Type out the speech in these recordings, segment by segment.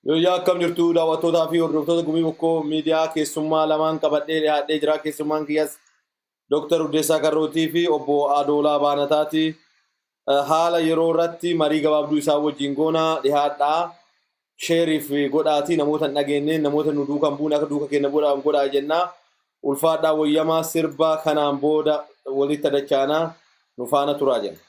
Yoo akkam jirtu daawwattootaa fi hordoftoota gumii bokkoo miidiyaa keessummaa lamaan qabadhee dhiyaadhee jira. Keessummaan kiyyas Dr Udeessa Kerrootii fi Obbo Adola Banataati. Haala yeroo irratti marii gababaaduu isaa wajjin goona dhiyaadhaa. Sheeriif godhaati namoota dhageenyeen namoota nu duukan buuna akka duuka kenna godhaa jenna. Ulfaadhaa wayyamaa sirba kanaan booda walitti dachaanaa nu faana turaa jenna.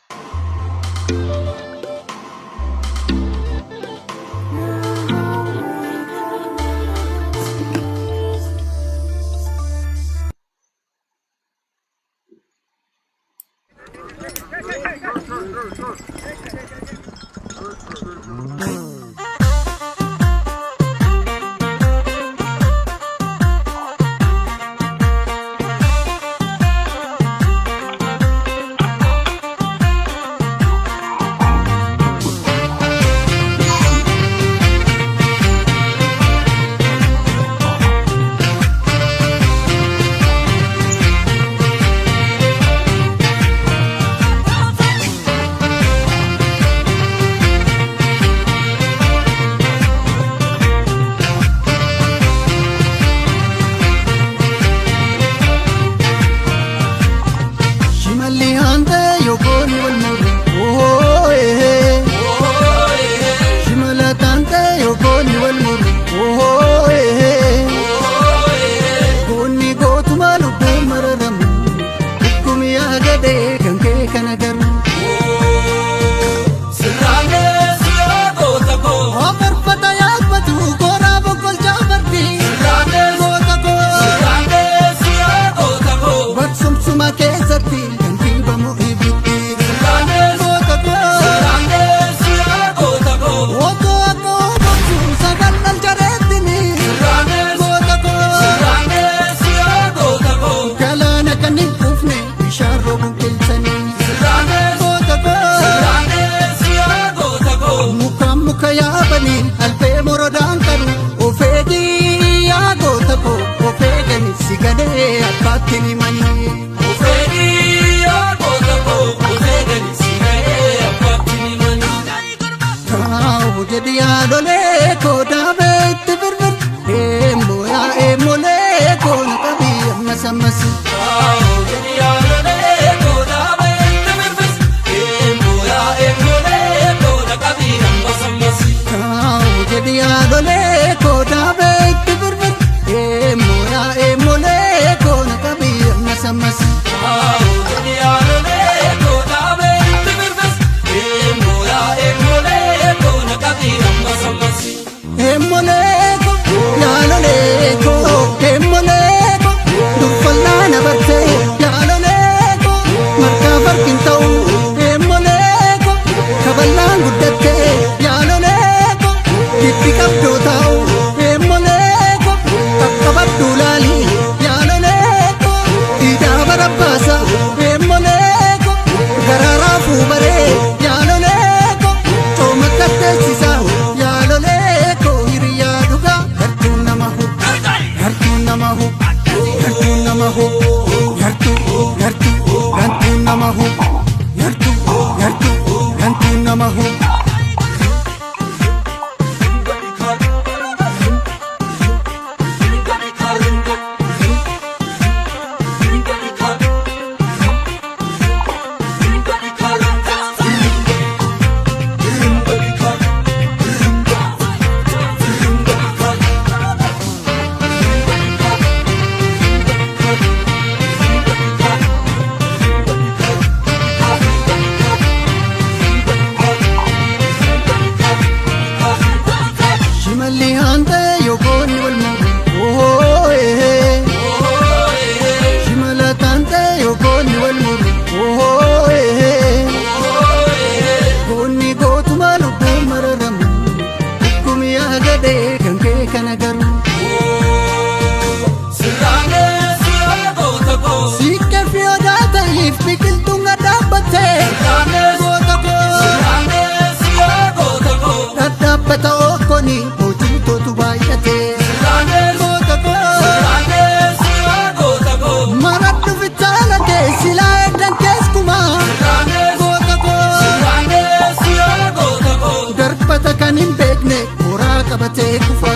qabatee kufa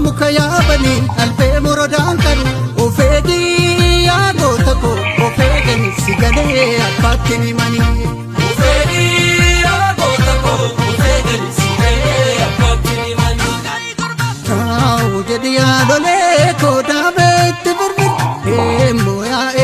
muka yaabanii albee morodaan qaru ofeegii yaa goota koo ofeeganii si galee abbaatti ni manii ofeegii yaa goota koo ofeeganii si galee abbaatti ni manii kaa'u jedhi yaalolee koo daabee itti birbir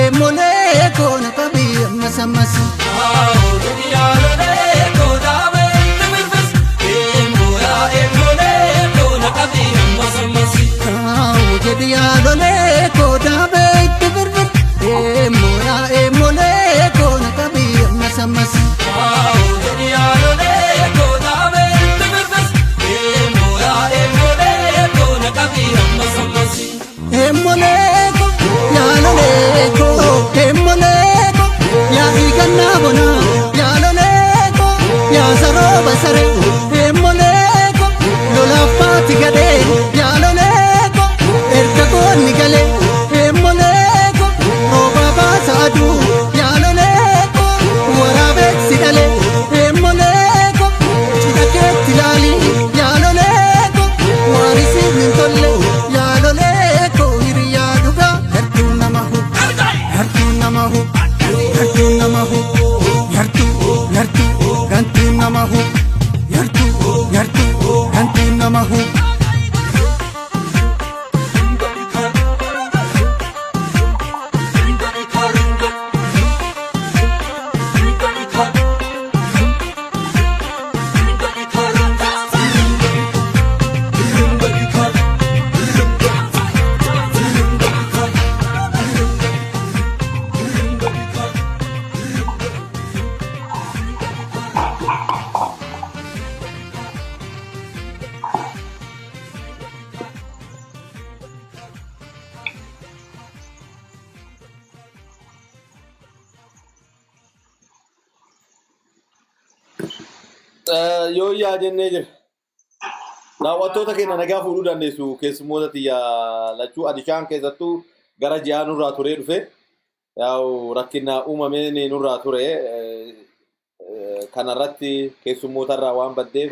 eemmolee koo na qabii ammas ammas kaa'u jedhi yaalolee koo daabee itti birbir eemmolee koo na qabii ammas ammas kaa'u jedhi yaalolee koo daabee itti birbir eemmolee koo na qabii ammas ammas kaa'u jedhi yaalolee koo daabee itti birbir eemmolee koo na qabii ammas ammas eemmolee koo yaalolee koo eemmolee koo yaa hiigannaa bonaa yaalolee koo yaa saroo basaree eemmolee koo lolaaf baati gadee yaalolee koo erga goonni galee eemmolee koo rooba baasa aduu yaalolee koo waraabeeksi dhalee eemmolee koo cidha keetti laalii yaalolee koo waarisiif hin tolle yaalolee koo hiriyaa dhugaa yartuu nama hu yartuu nama hu yartuu nama hu yartuu gantuu nama hu yartuu gantuu nama hu yoo yaa jennee jira daawwattoota keenya nagaa fuudhuu dandeessu keessummoota xiyyaa lachuu adishaan keessattuu gara ji'aa nurraa turee dhufe yaa'u rakkina uumameen nurraa ture kanarratti keessummoota irraa waan baddeef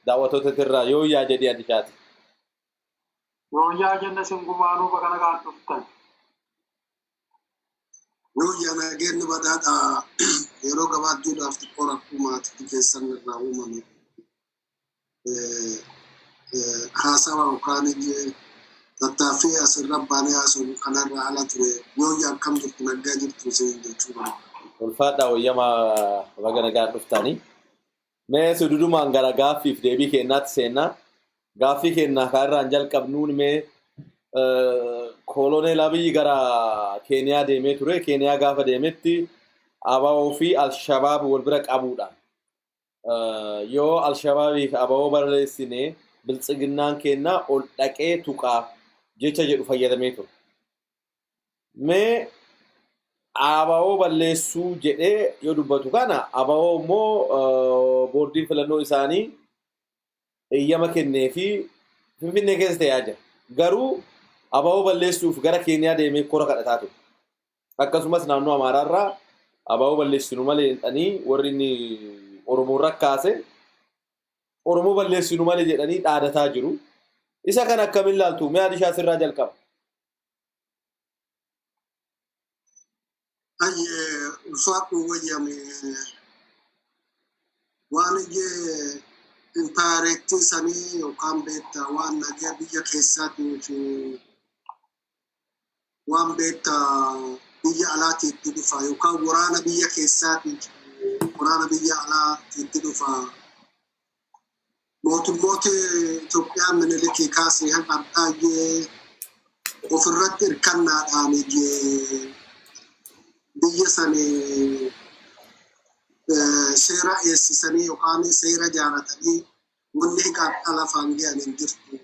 daawwattoota irraa yoo yaa jedhee adishaati. Yoo yaa jenne singumaanuu bakka nagaan dhuftan. Yoo yaa nageenni badhaadha yeroo gabaabduudhaaf xiqqoo rakkoo maatii keessan irraa uumame haasawa yookaan tattaaffii asirra baanee haasa'u kanarraa ala ture yoo yaa akkam jirtu nagaa jirtu isin jechuudha. Ulfaadhaa wayyamaa baga nagaan dhuftanii. Mee sududumaan gara gaaffiif deebii kennaatti seennaa. Gaaffii kennaa kanarraan jalqabnuun mee koloneel Abiyyi gara Keeniyaa deemee ture. Keeniyaa gaafa deemetti ABO fi Al-Shabaab wal bira qabuudhaan yoo Al-Shabaabii fi ABO barreessine biltsiginnaan kennaa ol dhaqee tuqaa jecha jedhu fayyadamee ture. Mee ABO balleessuu jedhee yoo dubbatu kana ABO immoo boordiin filannoo isaanii eeyyama kennee fi Finfinnee keessa ta'aa jira. Garuu ABO balleessuuf gara Keeniyaa deemee kora kadhataa ture. Akkasumas naannoo Amaaraarraa ABO balleessinu malee jedhanii warri inni Oromoo rakkaase Oromoo balleessinu malee jedhanii dhaadataa jiru. Isa kan akkamiin ilaaltu mee Adishaa sirraa jalqaba. Ulfaadhu wayyame waan impaareektii sanii yookaan beektaa waan nagaa biyya keessaatii fi waan beektaa biyya alaatiitti dhufa yookaan waraana biyya keessaatii waraana biyya alaatiitti dhufa mootummoota Itoophiyaa minilikii kaasee hanga baay'ee ofirratti hirkannaadhaan biyya sanii seera eessisanii yookaan seera jaaratanii wanni qaqqaa lafaan ga'an hin jirtu.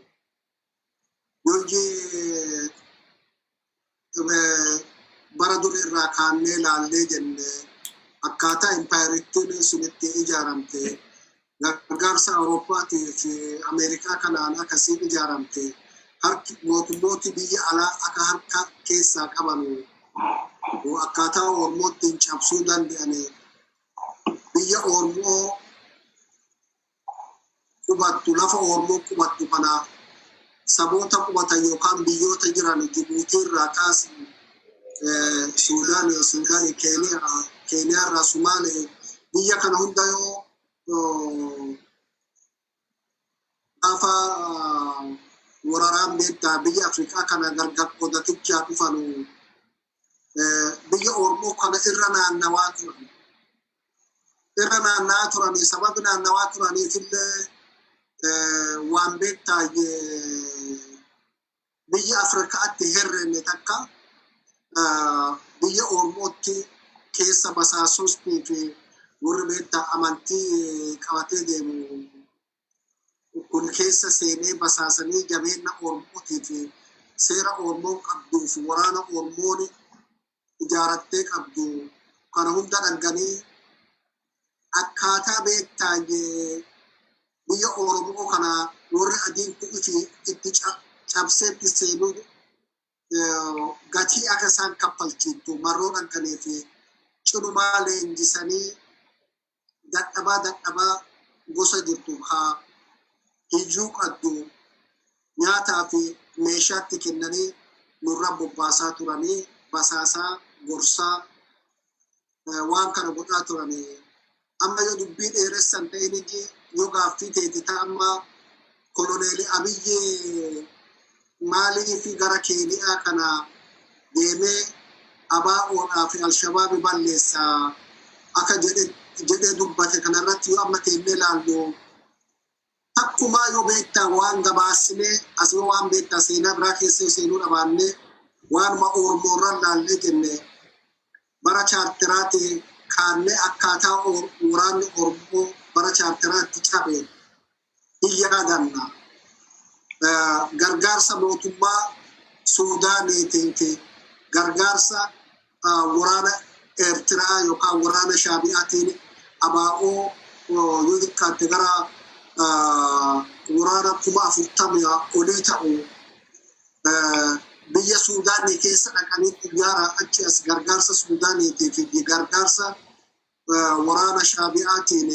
Bara durii irraa kaannee laallee jenne akkaataa impaayerittiin sunitti ijaaramte gargaarsa Awurooppaatii fi Ameerikaa kanaan akkasiin ijaaramte harki mootummooti biyya alaa akka harka keessaa qaban akkaataa Oromootiin cabsuu danda'an biyya Oromoo qubattu lafa Oromoo qubattu kana saboota qubatan yookaan biyyoota jiran Jibuutii irraa kaasi Suudaan, Keeniyaa irraa Sumaalee biyya kana hunda yoo gaafa wararaan beektaa biyya Afrikaa kana gargar qodatichaa dhufanu biyya Oromoo kana irra naannawaa turan. Irra naannawaa turanii sababi naannawaa turaniifillee waan beektaa biyya Afrikaatti herrenne takka biyya Oromootti keessa basaasostii fi warri beektaa amantii qabatee deemu kun keessa seenee basaasanii jabeenya Oromootii fi seera Oromoo qabduu fi waraana Oromoon ijaarattee qabdu kana hunda dhanganii akkaataa beektaa biyya Oromoo kana warri adiin ku'ifi itti cabseetti seenuu gatii akka isaan kaffalchiiftu marroo dhanganii fi cinumaa leenjisanii dadhabaa gosa jirtu haa hijuu qabdu nyaataa fi meeshaatti kennanii nurra bobbaasaa turanii basaasaa gorsaa waan kana godhaa turanii amma yoo dubbii dheeressan ta'iniji yoo gaaffii teetita amma koloneeli Abiyyi maalii fi gara Keeniyaa kana deemee ABO'dhaa fi Alshabaabi balleessaa akka jedhee dubbate kanarratti yoo amma teennee ilaallu takkumaa yoo beektaa waan gabaasinee asii waan beektaa seenaa biraa keessa seenuu dhabaannee waanuma Oromoorra laallee jenne bara chaartiraatti kaannee akkaataa waraanni Oromoo bara chaartiraatti cabe hin yaadanna. Gargaarsa mootummaa Suudaaniitiin fi gargaarsa waraana Eertiraa yookaan waraana Shaabiyaatiin ABO yoo xiqqaatte gara waraana 40,000 olii ta'u biyya Suudaanii keessa dhaqanii xiyyaara achi as gargaarsa Suudaaniitii fi gargaarsa waraana Shaabiyaatiin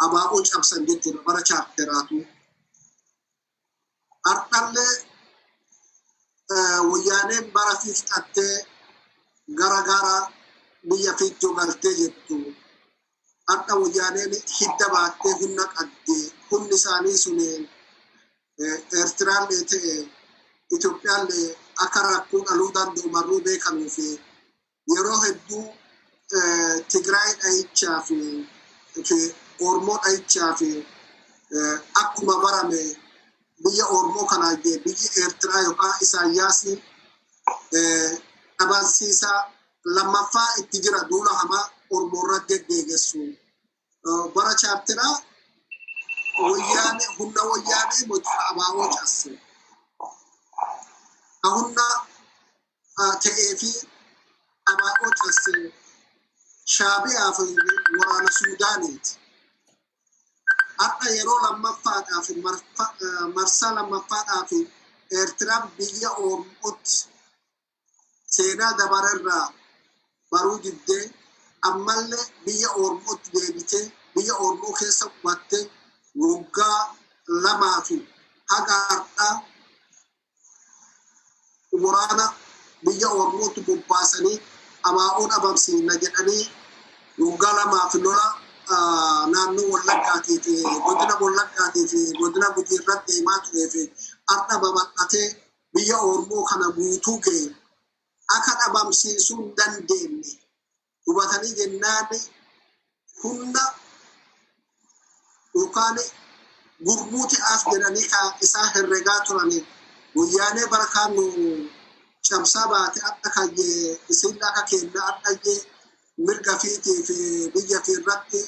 ABO cabsan jechuudha bara chaartiraatu. Har'allee wayyaaneen bara fixattee gara biyya fiichoo galtee jettu. Har'a wayyaaneen hidda baattee humna qabdee humni isaanii sun Eertiraallee ta'e Itoophiyaallee akka rakkoo dhaluu danda'u marruu beekamuu fi yeroo hedduu Tigraay dhahichaa fi Oromoo dhahichaa fi akkuma barame biyya Oromoo kanaa biyyi Eertiraa yookaan Isaayyaasii dhabansiisaa lammaffaa itti jira duula hamaa Oromoorra geggeessu. Bara chaartiraa humna wayyaanee mootummaa ABO casse. Humna ta'ee fi ABO casse Shaabiyaa fi waraana Suudaaniiti. Har'a yeroo lammaffaadhaaf marsaa lammaffaadhaaf Eertiraan biyya Oromootti seenaa dabararraa baruu diddee ammallee biyya Oromootti deebitee biyya Oromoo keessa qubattee waggaa 2 fi haga har'aa waraana biyya Oromootti bobbaasanii ABO dhabamsiisna jedhanii waggaa 2 fi lola naannoo Wallaggaatii fi godina Wallaggaatii fi godina Gujii irratti deemaa turee fi har'a babal'atee biyya Oromoo kana guutuu ga'e akka dhabamsiisuu hin dandeenye hubatanii jennaan hunda yookaan gurmuuti'aaf jedhanii isaa herregaa turanii wayyaanee bara kaan cabsaa baate akka kayyee isin akka kenna akka mirga fiitii fi biyya fi irratti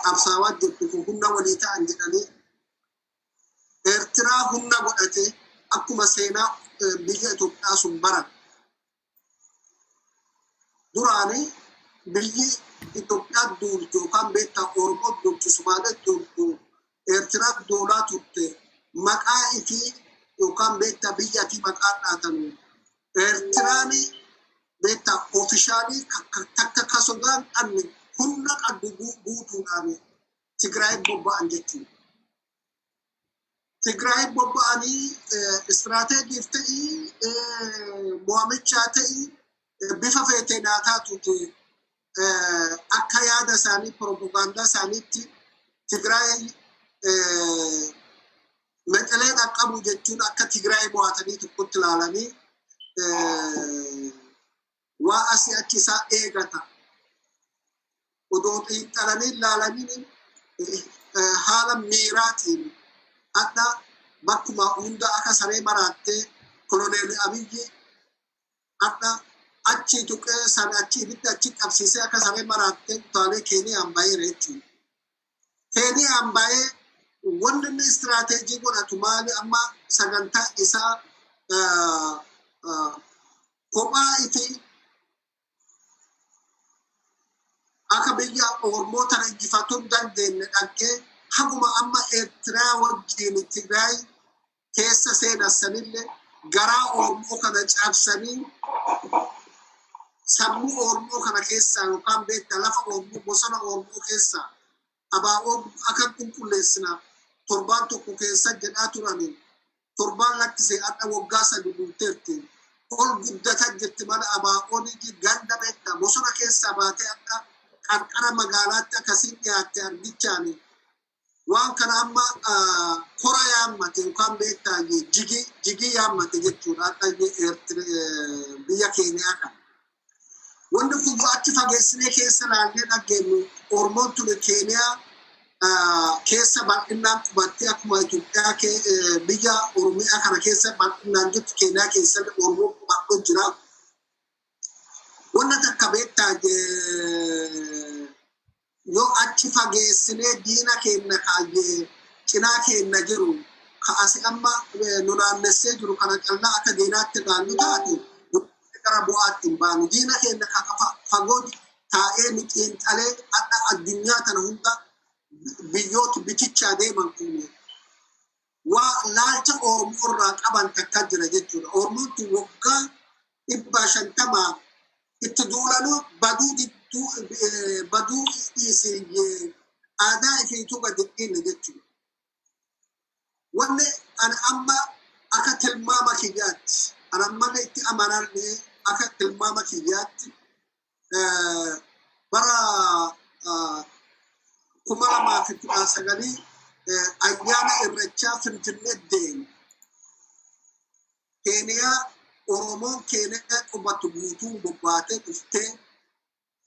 qabsaawaa jirtu hunda walii ta'an jedhanii Eertiraa hunda godhate akkuma seenaa biyya Itoophiyaa sun baran. Duraanii biyyi Itoophiyaa duultu yookaan beektaa Oromoo duultu Sumaalee duultu Eertiraa duulaa turte maqaa ifii yookaan beektaa biyya fi maqaa dhaatanu Eertiraanii beektaa oofishaalii takka kasodaan dhanne hunda qabdu guutuudhaan Tigraay bobba'an jechuudha. Tigraay bobba'anii istiraatejii ta'ii mo'amichaa ta'ii bifa feetee naataatuuti akka yaada isaanii propagaandaa isaaniitti Tigraay maqalee dhaqqabu jechuun akka Tigraay mo'atanii tokkotti ilaalanii waa asii achi isaa eegata. Odoo xiinxalanii ilaalanii haala miiraatiin adda bakkuma hunda akka saree maraattee koloneel Abiyyi adda achi tuqee sana achi ibidda achi qabsiisee akka saree maraattee utaalee Keeniyaan baay'ee jechuudha. Keeniyaan baay'ee wanti inni istiraatejii godhatu maali amma sagantaa isaa kophaa ifi akka biyya Oromoo tana injifatuu dandeenye dhaggee haguma amma Eertiraa wajjin Tigraay keessa seenassanillee garaa Oromoo kana cabsanii sammuu Oromoo kana keessaa yookaan beektaa lafa Oromoo bosona Oromoo keessaa abaa'oo akka qulqulleessina torbaan tokko keessa jedhaa turanii torbaan lakkisee adda waggaa sadi bulteerti ol guddataa jirti mana abaa'oonii ganda beektaa bosona keessaa baatee akka qarqara magaalaatti akkasiin dhiyaatte argichaani waan kana amma kora yaammate yookaan beektaa jigii yaammate jechuudha akka biyya Keeniyaa kana. Wanti kun achi fageessinee keessa laallee dhageenyu Oromoon ture Keeniyaa keessa bal'inaan qubattee akkuma Itoophiyaa biyya Oromiyaa kana keessa bal'inaan jirtu Keeniyaa keessa Oromoo qubadhoo jira. Wanti takka beektaa yoo achi fageessinee diina keenya kaayyee cinaa keenya jiru kaase amma nu naannessee jiru kana callaa akka diinaatti ilaallu taate gara bu'aatti hin baanu. Diina keenya fagoo taa'ee nu xiinxalee adda addunyaa tana hunda biyyoota bitichaa deeman kun waa laalcha Oromoo irraa qaban takka jira jechuudha. Oromooti waggaa 150 itti duulanuu baduu dhiisee aadaa ifiituu gadi dhiinne jechuudha. Wanni ani amma akka tilmaama kiyyaatti ani ammallee itti amanallee akka tilmaama kiyyaatti bara 2019 ayyaana irreechaa Finfinnee deeme. Keeniyaa Oromoon Keeniyaa qubatu guutuu bobbaatee dhuftee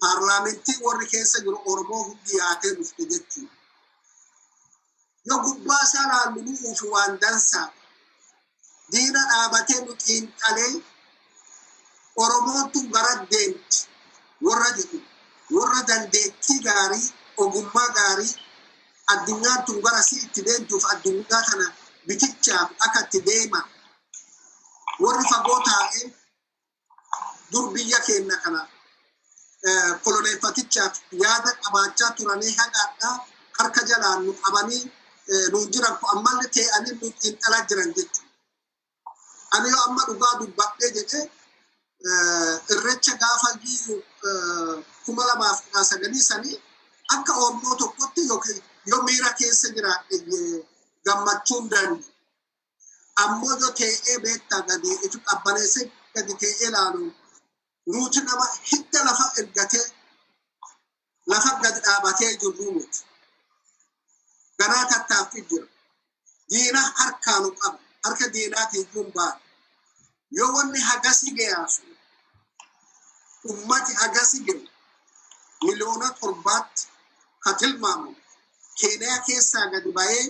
paarlaamentii warri keessa jiru Oromoo hundi yaatee dhufte jechuudha. Yoo gubbaa isaa laallu nuuf waan dansaa diina dhaabatee nu xiinxalee Oromootu gara deemti warra jedhu warra dandeettii gaarii ogummaa gaarii addunyaan tun gara si itti deemtuuf addunyaa kana bitichaaf akka itti deema warri fagoo taa'ee dur biyya keenya kana koloneeffatichaaf yaada qabaachaa turanii haqaadhaa harka jalaan nu qabanii nu jiran ammallee ta'anii nu xiinxalaa jiran jechuudha. Ani yoo amma dhugaa dubbadhee jedhee irreecha gaafa 2019 sanii akka Oromoo tokkotti yoo miira keessa jiraadhe gammachuun danda'u. Ammoo yoo ta'ee beektaa gadi itti qabbaneessee gadi ta'ee ilaalu nuti nama hidda lafa ergatee lafa gadi dhaabatee jirru nuti. Ganaa tattaaffii jira. Diina harkaanu qaba. Harka diinaatiin kun baala. Yoo wanni hagasi gayaasu ummati hagasi gayu miliyoona 7 ka tilmaamu Keeniyaa keessaa gadi ba'ee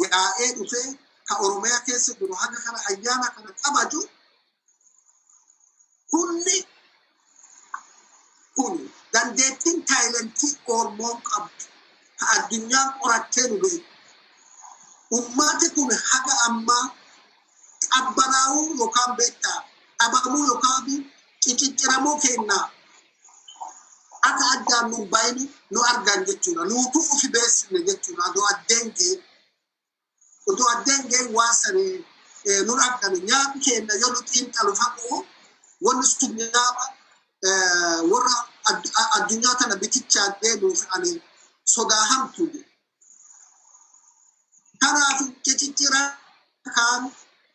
yaa'ee dhufee ka Oromiyaa keessa jiru haga kana ayyaana kana qabaju kun dandeettiin taayilentii Oromoon qabdu ka addunyaan qorattee nu beeku. Ummati kun haga ammaa qabbanaa'uu yookaan beektaa dhabamuu yookaan cicicciramuu kennaa akka addaan nu baay'ini nu argan jechuudha. Nuutuu ofi beessine jechuudha. Otoo addeen ga'e waan sanii nu argan nyaanni keenya yoo nu xiinxalu fagoo wanni sun nyaaba warra addunyaa tana bitichaa deemuuf ani sodaa hamtuudha. kanaaf ciciccira kan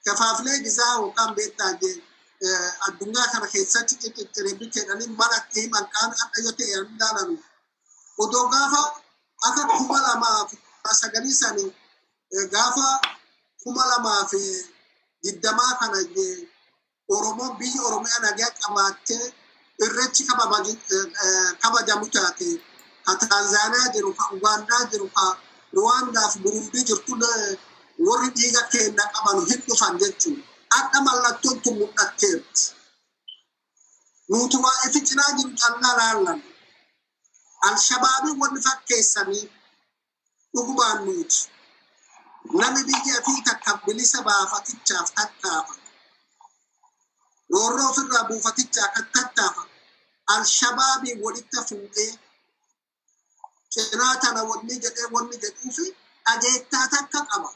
kafaaflee gisaa yookaan beektaaje addunyaa kana keessatti ciciccire bicheedhanii malatti malkaan akka yoo ta'e ilaalan odoo gaafa akka 2009 gaafa 2020 kana Oromoo biyya Oromiyaa nagaa qabaattee irreechi kabajamu taate ka Tanzaaniyaa jiru ka Ugaandaa jiru ka Ruwaandaa fi Burundii jirtu warri dhiiga keenya qaban hin dhufan jechuudha. Akka mallattoon tun mul'atteetti. Nuti waa'ee ficinaa jiru callaa laallan. Alshabaabiin wanni fakkeessanii dhugumaan nuti. Namni biyya fi takka bilisa baafatichaaf tattaafatu. Roorroo ofirraa buufatichaa kan tattaafatu. Alshabaabiin walitti fuudhee cinaa tana wanni jedhuu fi ajeettaa takka qaba.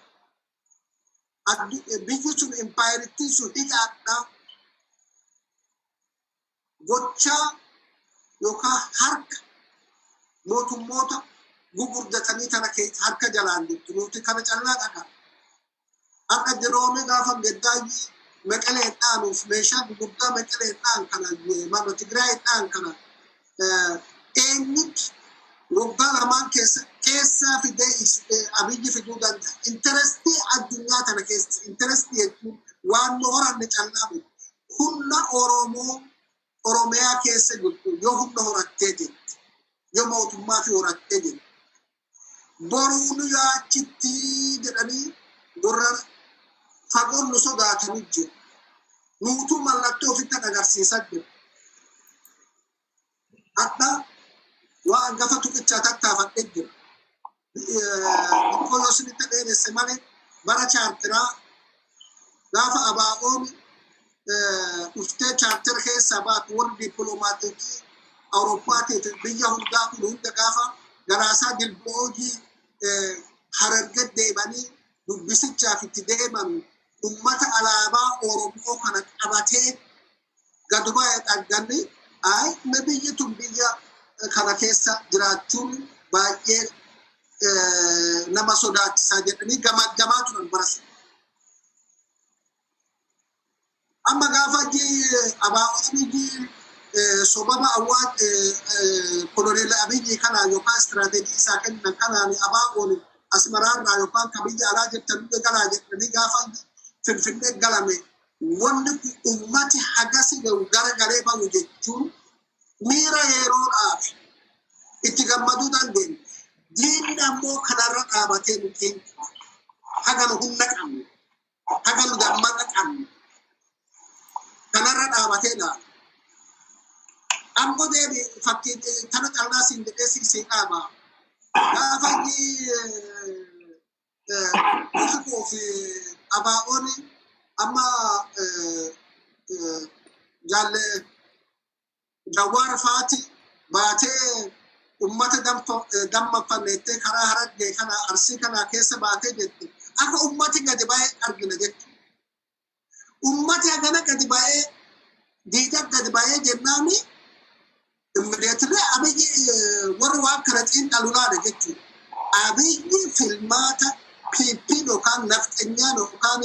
Biyyi sun impaayiritti sun hidhaadha. Gochaa yookaan harka mootummoota gugurdatanii tana keessa harka jalaan jirtu. Nuti kana callaa dhagaa. Akka jiroomee gaafa gaddaayii meqalee dhaanuuf meeshaa gugurdaa meqalee dhaan kana mana Tigraay dhaan kana eenyutti waggaa lamaan keessaa fidee abiyyi fiduu danda'a. Intarestii addunyaa tana keessa intarestii jechuun waan nu horanne callaa bu'u. Humna Oromiyaa keessa jirtu yoo humna horattee jirti yoo mootummaa fi horattee jirti. Boruun yaachitti jedhanii gorra fagoon nu sodaatanii jiru. Nuutuu mallattoo ofitti agarsiisaa jiru. Adda waan gafa tuqichaa tattaafadhee jira. Boqqolloo sinitti dheeresse malee bara chaartiraa gaafa abaa'oon dhuftee chaartira keessaa baatu warri dippiloomaatiikii Awurooppaatii fi biyya hundaa kun hunda gaafa garaasaa dilboojii hararge deemanii dubbisichaaf itti deeman ummata alaabaa Oromoo kana qabatee gadubaa dhagganni na biyyi tun biyya kana keessa jiraachuun baay'ee nama sodaachisaa jedhanii gamaa turan barasa. Amma gaafa abaa'oon sobaba awwaat koloneel abiyyi kana yookaan istiraatejii isaa kennan kanaan abaa'oon asmaraarraa yookaan ka biyya alaa jettan galaa jedhanii gaafa finfinnee galame wanni ummati hagasi garagalee bahu jechuun miira yeroodhaaf itti gammaduu dandeenya. Diinni ammoo kanarra dhaabatee nuti haga nu humna qabnu haga nu dammaqaa qabnu kanarra dhaabatee laala. Ammoo deebi fakkii tana callaa siin jedhee siin dhaaba. Gaafa ofii fi abaa'oon amma Jawaar faati baatee ummata dammaqfanneettee karaa Harargee kana Arsii kana keessa baatee jette akka ummati gadi ba'ee argina jechuudha. Ummati hagana gadi ba'ee diidaa gadi ba'ee jennaani immideetirree abiyyi warri waan kana xiinxaluudhaadha jechuudha. Abiyyi filmaata PP yookaan nafxanyaan yookaan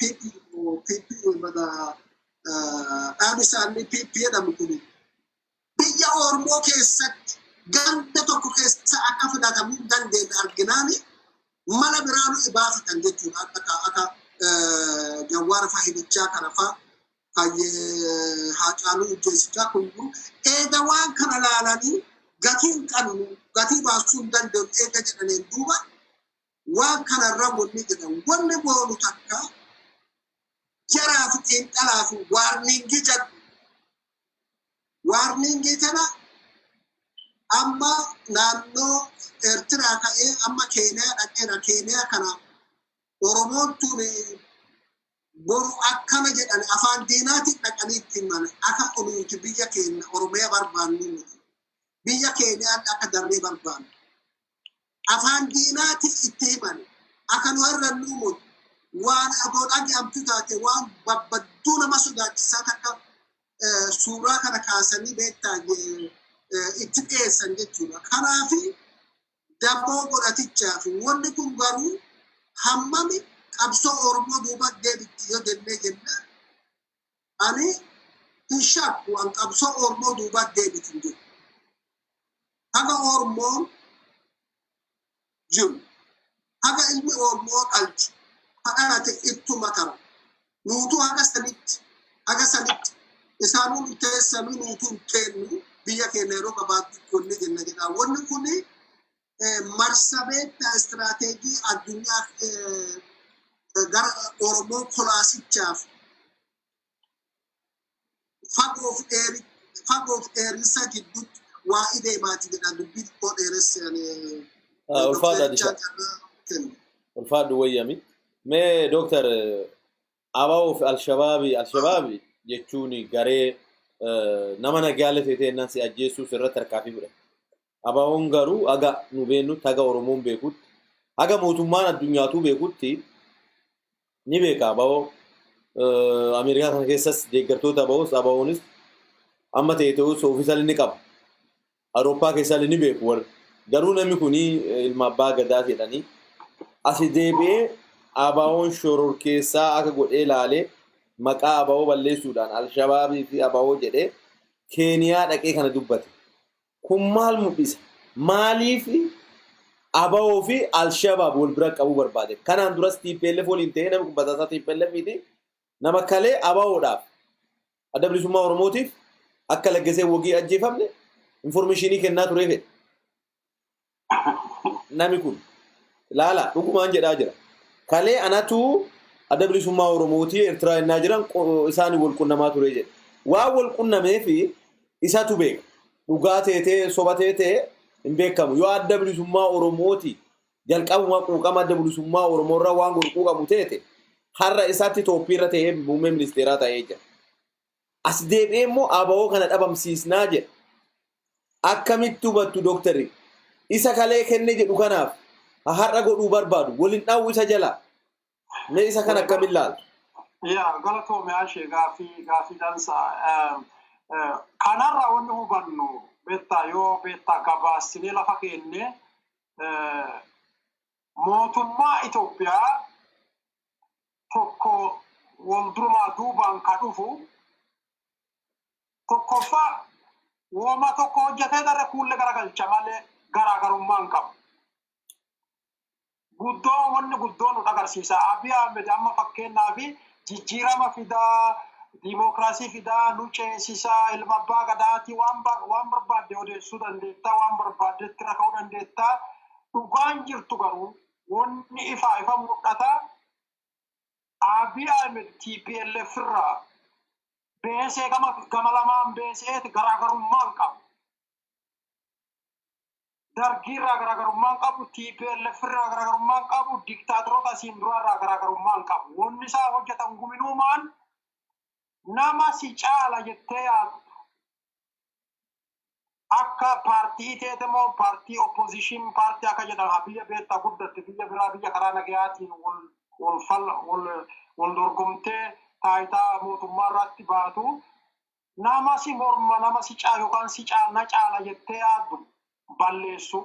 PP dhaabi isaanii PP jedhamu kuni biyya Oromoo keessatti ganda tokko keessa akka filatamuu dandeenye arginaani mala biraanu ibaafatan jechuudha. Akka Jawaar Fahimichaa kana fa'a Haacaaluu Ujjeesichaa kun eega waan kana laalanii gatiin qabnu gatii baasuu hin danda'u eega jedhaniin duuba waan kanarra wanni jedhamu wanni boonu takka jaraaf xiinxalaaf waarniingii jedhu. Waarniingii tana amma naannoo Eertiraa ka'ee amma Keeniyaa dhaqeera. Keeniyaa kana Oromoon tun boru akkana jedhan afaan diinaatiin dhaqanii ittiin mana akka nuti biyya keenya Oromiyaa barbaannu biyya Keeniyaan akka darree barbaannu afaan diinaatiin itti himan akka nu irra nuumutu waan agoodhaa jedhamtu taate waan babbadduu nama sodaachisaa takka suuraa kana kaasanii beektaa itti dhiyeessan jechuudha. Kanaafi Daboo godhatichaa fi wanni kun garuu hammami qabsoo Oromoo duuba deebitti yoo jennee jenna ani hin shakku an qabsoo Oromoo duuba deebitin jiru. Haga Oromoon jiru haga ilmi Oromoo dhalchu hadhalate ittuma tara. Nuutu haga sanitti isaanuu teessanuu nuutu kennu biyya keenya yeroo gabaatti kunni jenna jedha. Wanni kuni marsabeetta istirateejii addunyaa gara Oromoo kolaasichaaf fagoof dheerinsa gidduutti waa ideemaati jedha dubbii xiqqoo dheeressanii. Ulfaadhu wayyami. Mee Dooktar Abaa'oo fi Alshabaabi jechuun garee nama nagaalee ta'e si ajjeessuuf irratti harkaafii fudhate. Abaa'oon garuu haga nu beennutti haga Oromoon beekutti haga mootummaan addunyaatu beekutti ni beeka Abaa'oo. Ameerikaa kana keessas deeggartoota Abaa'oonis amma ta'e ta'us ofiisallee ni qaba. Awurooppaa keessallee ni beeku warri. Garuu namni kuni ilma abbaa gadaa jedhanii asi deebi'ee Abaa'oon shoror keessaa akka godhee ilaalee maqaa Abaa'oo balleessuudhaan Alshabaabii fi Abaa'oo jedhee Keeniyaa dhaqee kana dubbate. Kun maal mul'isa? Maaliif Abaa'oo fi Alshabaab wal bira qabuu barbaade? Kanaan duras TPLF waliin ta'ee namni kun bataasaa TPLF fi nama kalee Abaa'oodhaaf adda bilisummaa Oromootiif akka laggasee wogii ajjeefamne informationii kennaa ture fedhe. Nami kun laala dhugumaan jedhaa jira. Kalee anatu adda bilisummaa Oromootii Eertiraa innaa jiran isaanii wal qunnamaa ture jedhe. Waan wal qunnamee fi isatu beeka. Dhugaa teetee soba teetee hin beekamu. Yoo adda bilisummaa Oromootii jalqabuma quuqama adda bilisummaa Oromoorraa waan quuqamu teete har'a isaatti Itoophiirra ta'ee muummee ministeeraa ta'ee jira. As deebi'ee immoo Abaa'oo kana dhabamsiisnaa jedha. Akkamitti hubattu dooktarri? Isa kalee kenne jedhu kanaaf har'a godhuu barbaadu waliin dhawu isa jala mee isa kan akkamiin laaltu? Yaa galatoome ashee gaafii dansaa kanarra wanni hubannu beektaa yoo beektaa gabaassinee lafa keenne mootummaa Itoophiyaa tokko wal durumaa duubaan ka dhufu tokkoffaa wooma tokko hojjetee darre kuulle garagalcha malee garaagarummaan qabu. Wanni guddoo nu agarsiisa. Abiy Ahmed amma fakkeenyaaf jijjiirama fidaa, diimokiraasii fidaa, nu ceesisaa, ilma abbaa gadaati waan barbaadde odeessuu dandeettaa, waan barbaaddetti raka'uu dandeettaa. Dhugaan jirtu garuu wanni ifa mul'ata. Abiy Ahmed TPLF irraa beesee gama lamaan beeseeti garaagarummaan qabu. Dargiirraa garaagarummaan qabu, TPLF irraa garaagarummaan qabu, diktaatoroota asiin duraarraa garaagarummaan qabu. Wanni isaa hojjetan guminuumaan nama si caala jettee yaaddu. Akka paartii teete moo paartii opposition paartii akka jedhan biyya beektaa guddatte biyya biraa biyya karaa nagayaatiin wal dorgomtee taayitaa mootummaa irratti baatu nama si morma nama si caala yookaan si caala jettee yaaddu. Balleessu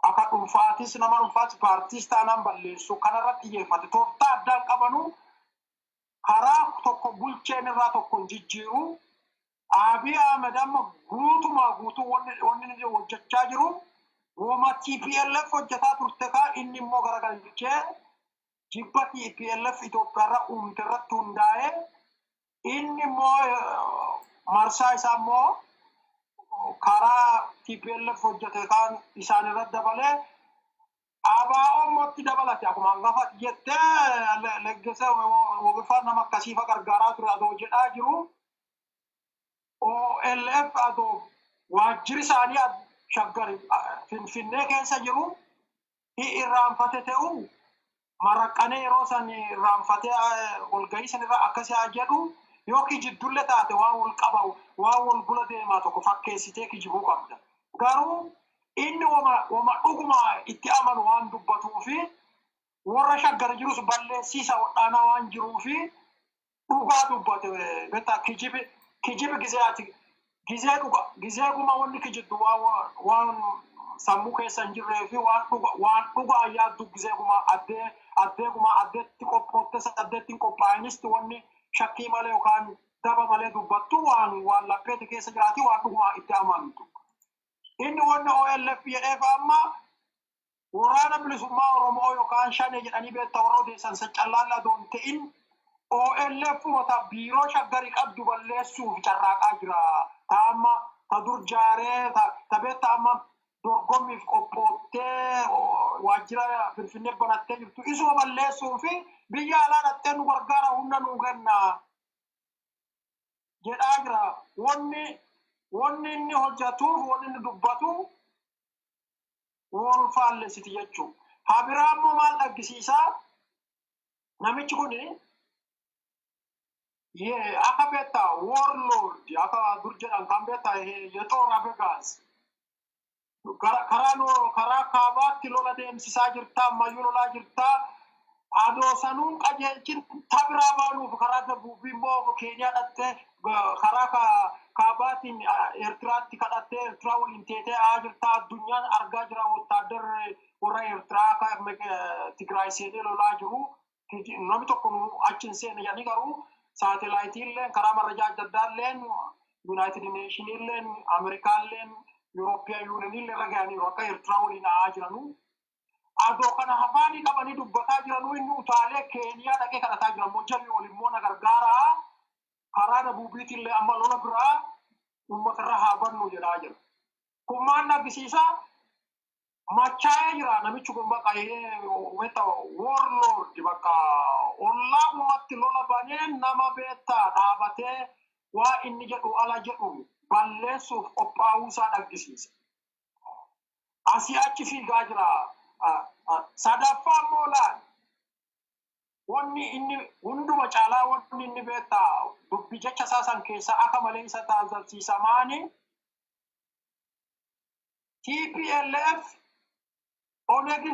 akka dhuunfaatis nama dhuunfaas paartiis taanaan balleessu kanarratti xiyyeeffate tooftaa addaan qabanu karaa tokko bulcheen irraa tokko jijjiiru Abiy Ahmed amma guutuu wanni hojjechaa jiru wooma TPLF hojjetaa turte kaa inni immoo garagalchee jibba TPLF Itoophiyaarra uumte irratti hundaa'ee inni immoo marsaa isaa immoo karaa TPLF hojjete kan isaan irratti dabalee Abaa'oo mootti dabalate akkuma hangafa jettee leggesee wogifaa nama akkasiifa gargaaraa ture adoo jedhaa jiru OLF adoo waajjirri isaanii shaggari Finfinnee keessa jiru irraanfate ta'u maraqqanee yeroo san irraanfatee walgahii sanirraa akkasii haa jedhu yookiin jidduulle taate waan wal qabamu waan wal bula deemaa tokko fakkeessitee kijibuu qabda. Garuu inni wama dhuguma itti amanu waan dubbatuu fi warra shaggar jirus balleessiisa hodhaanaa waan jiruu fi dhugaa dubbate beektaa kijibi gizeeti gizee dhuga gizee guma wanni kijiddu waan sammuu keessa hin jirree fi waan dhuga ayyaa dubbisee kuma addeetti qophootte saddeetti hin qophaa'inisti wanni shakkii malee yookaan daba malee dubbattu waan lapheeti keessa jiraati waan dhuguma itti amantu. Inni wanni OLF jedheef amma waraana bilisummaa Oromoo yookaan shanee jedhanii beektaa warra odeessan saccallaalaa doon ta'in OLF wata biiroo shaggarii qabdu balleessuuf carraaqaa jira. Amma ta dur jaaree ta beektaa amma dorgommiif qophoottee waajjira Finfinnee banattee jirtu isuma balleessuu fi biyya alaa dhattee nu gargaara humna nu kenna jedhaa jira. Wanni inni hojjetuuf wanni inni dubbatu wal faallesiti jechuudha. Habiraa immoo maal dhaggisiisaa namichi kuni akka beektaa warlord akka dur jedhan kan beektaa yexoora beekaas karaa kaabaatti lola deemsisaa jirta ammayyuu lolaa jirta adoo sanuun qajeelchin tabiraa baanuuf karaa dabuufi immoo Keeniyaa dhattee karaa kaabaatiin Eertiraatti kadhattee Eertiraa waliin teetee jirta addunyaan argaa jira wotaaddarri warra Eertiraa Tigraay seenee lolaa jiru namni tokko achiin seene jedhanii garuu saatelaayitiin karaa marrajaa adda addaalleen Yuunaayitid Neeshiniilleen Ameerikaalleen Eurooppiyaan yuuniillee ragayaniiru akka Eertiraa waliin jiranu. Adoo kana hafaanii qabanii dubbataa jiranu inni utaalee Keeniyaa dhaqee kadhataa jira immoo jalli walimmoo na gargaaraa karaa dabuubiitillee amma lola biraa uummatarra haa bannu jedhaa jira. Kun maal agarsiisa? Machaa'ee jira namichi kun bakka warlord bakka ollaa ummatti lola banee nama beektaa dhaabatee waa inni jedhu ala jedhu balleessuuf qophaa'uusaa agarsiisa. Asii achi fiigaa jira. Sadaffaa moolaan wanni inni hunduma caalaa wanni inni beektaa dubbi jecha isaa san keessa akka malee isa taasisiisamaani TPLF onegi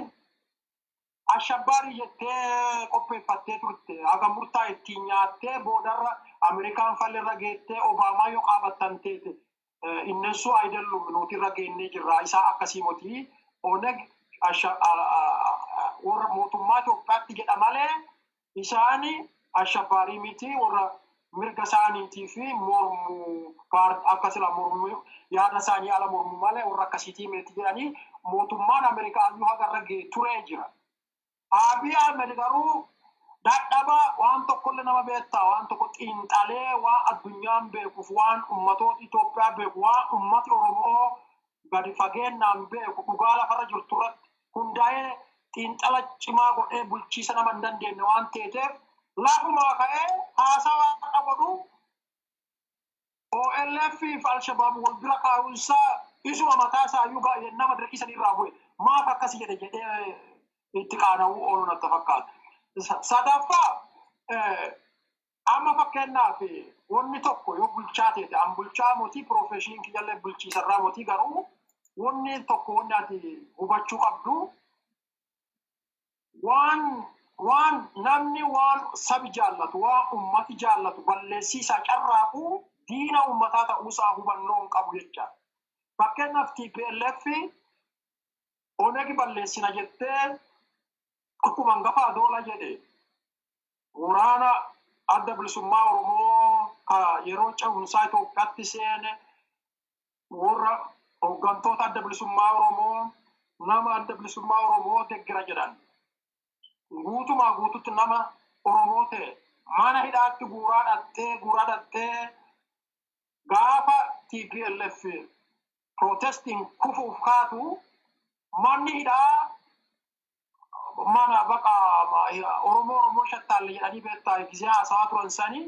ashabbaari jettee qopheeffattee turte haga murtaa ittiin nyaattee boodarra Ameerikaan falirra geettee Obaamaa yoo qaabattan teete innessu ayidellum nuutirra geennee jirra isaa akkasii motii oneg warra mootummaa Itoophiyaatti jedha malee isaani ashabbaarii miti warra mirga isaaniitii fi mormu akkasila mormu yaada isaanii ala mormu malee warra akkasiitii miti jedhanii mootummaan Ameerikaa iyyuu hagarra turee jira. Abiy Ahmed garuu dadhaba waan tokkollee nama beektaa waan tokko xiinxalee waan addunyaan beekuuf waan ummatoota Itoophiyaa beeku waan ummati Oromoo gadi fageenyaan beeku dhugaa lafarra jirtu irratti hundaa'ee xiinxala cimaa godhee bulchiisa nama hin dandeenye waan ta'eef lafumaa ka'ee haasaa godhu OLF fi Al-Shabaab wal bira kaa'uunsaa isuma mataa isaa iyyuu gaa'ee nama dirqisan irraa bu'e maaf akkasii jedhee itti qaana'uu oolu natti fakkaata. Sadaffaa amma fakkeenyaaf wanni tokko yoo bulchaa ta'e an bulchaa mootii piroofeeshiniin kiyyaallee bulchiisarraa mootii garuu wanni tokko wanni ati hubachuu qabdu waan namni waan sabi jaallatu waan ummati jaallatu balleessiisaa carraaqu diina ummataa ta'uusaa hubannoo hin qabu jecha. Fakkeenyaaf TPLF onegi balleessina jettee akkuma hangafa Adoola jedhe waraana adda bilisummaa Oromoo yeroo ce'umsaa Itoophiyaatti seene warra hooggantoota adda bilisummaa Oromoo nama adda bilisummaa Oromoo deeggara jedhan. Guutumaa guututti nama Oromoo ta'e mana hidhaatti guuraa dhattee gaafa TPLF protestiin kufuuf kaatu manni hidhaa mana baqa Oromoo shattaalle jedhanii beektaa gisee haasaa turan sanii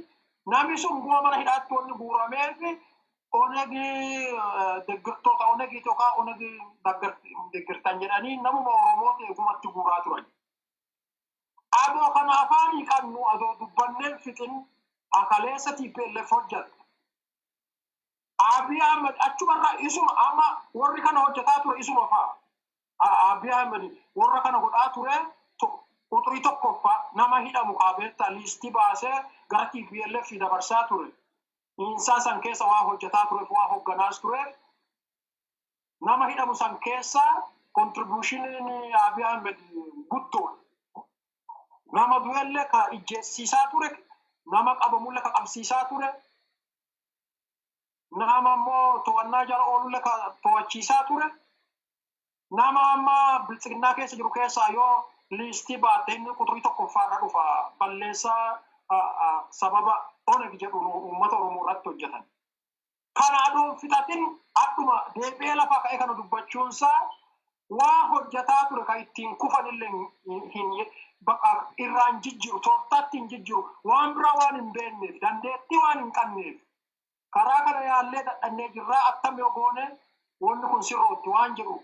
namni sun guma mana hidhaatti wanni guurameef onegi deeggartoota onegi yookaan onegi deeggartan jedhanii namuma Oromoo ta'e gumatti guuraa turan. Adoo kana afaanii qabnu adoo dubbanneen fixin akaleessa TPLF hojjate. Abiy Ahmed achumarraa isuma amma warri kana hojjetaa ture isuma fa'a. Abiy Ahmed warra kana godhaa ture quxurii tokkoffaa nama hidhamu qaabeetta liistii baasee gara TPLF dabarsaa ture. Insaa san keessa waa hojjetaa tureef waa hogganaas tureef nama hidhamu san keessa contribution Abiy Ahmed guddoon nama du'ellee ka ijjeessiisaa ture nama qabamullee ka qabsiisaa ture nama immoo to'annaa jala oolullee ka to'achiisaa ture nama amma biltsiginnaa keessa jiru keessaa yoo liistii baatte inni quxurii tokkoffaarra dhufa balleessaa sababa oneg jedhu uummata Oromoo irratti hojjetan. Kana aduun fixatin akkuma deebi'ee lafa ka'ee kana dubbachuunsaa waa hojjetaa ture ka ittiin kufanillee hin baqa irraan jijjiiru toortaatti hin jijjiiru waan biraa waan hin beekneef dandeettii waan hin qabneef karaa kana yaallee dadhannee jirraa akkam yoo goone wanni kun sirrootti waan jedhu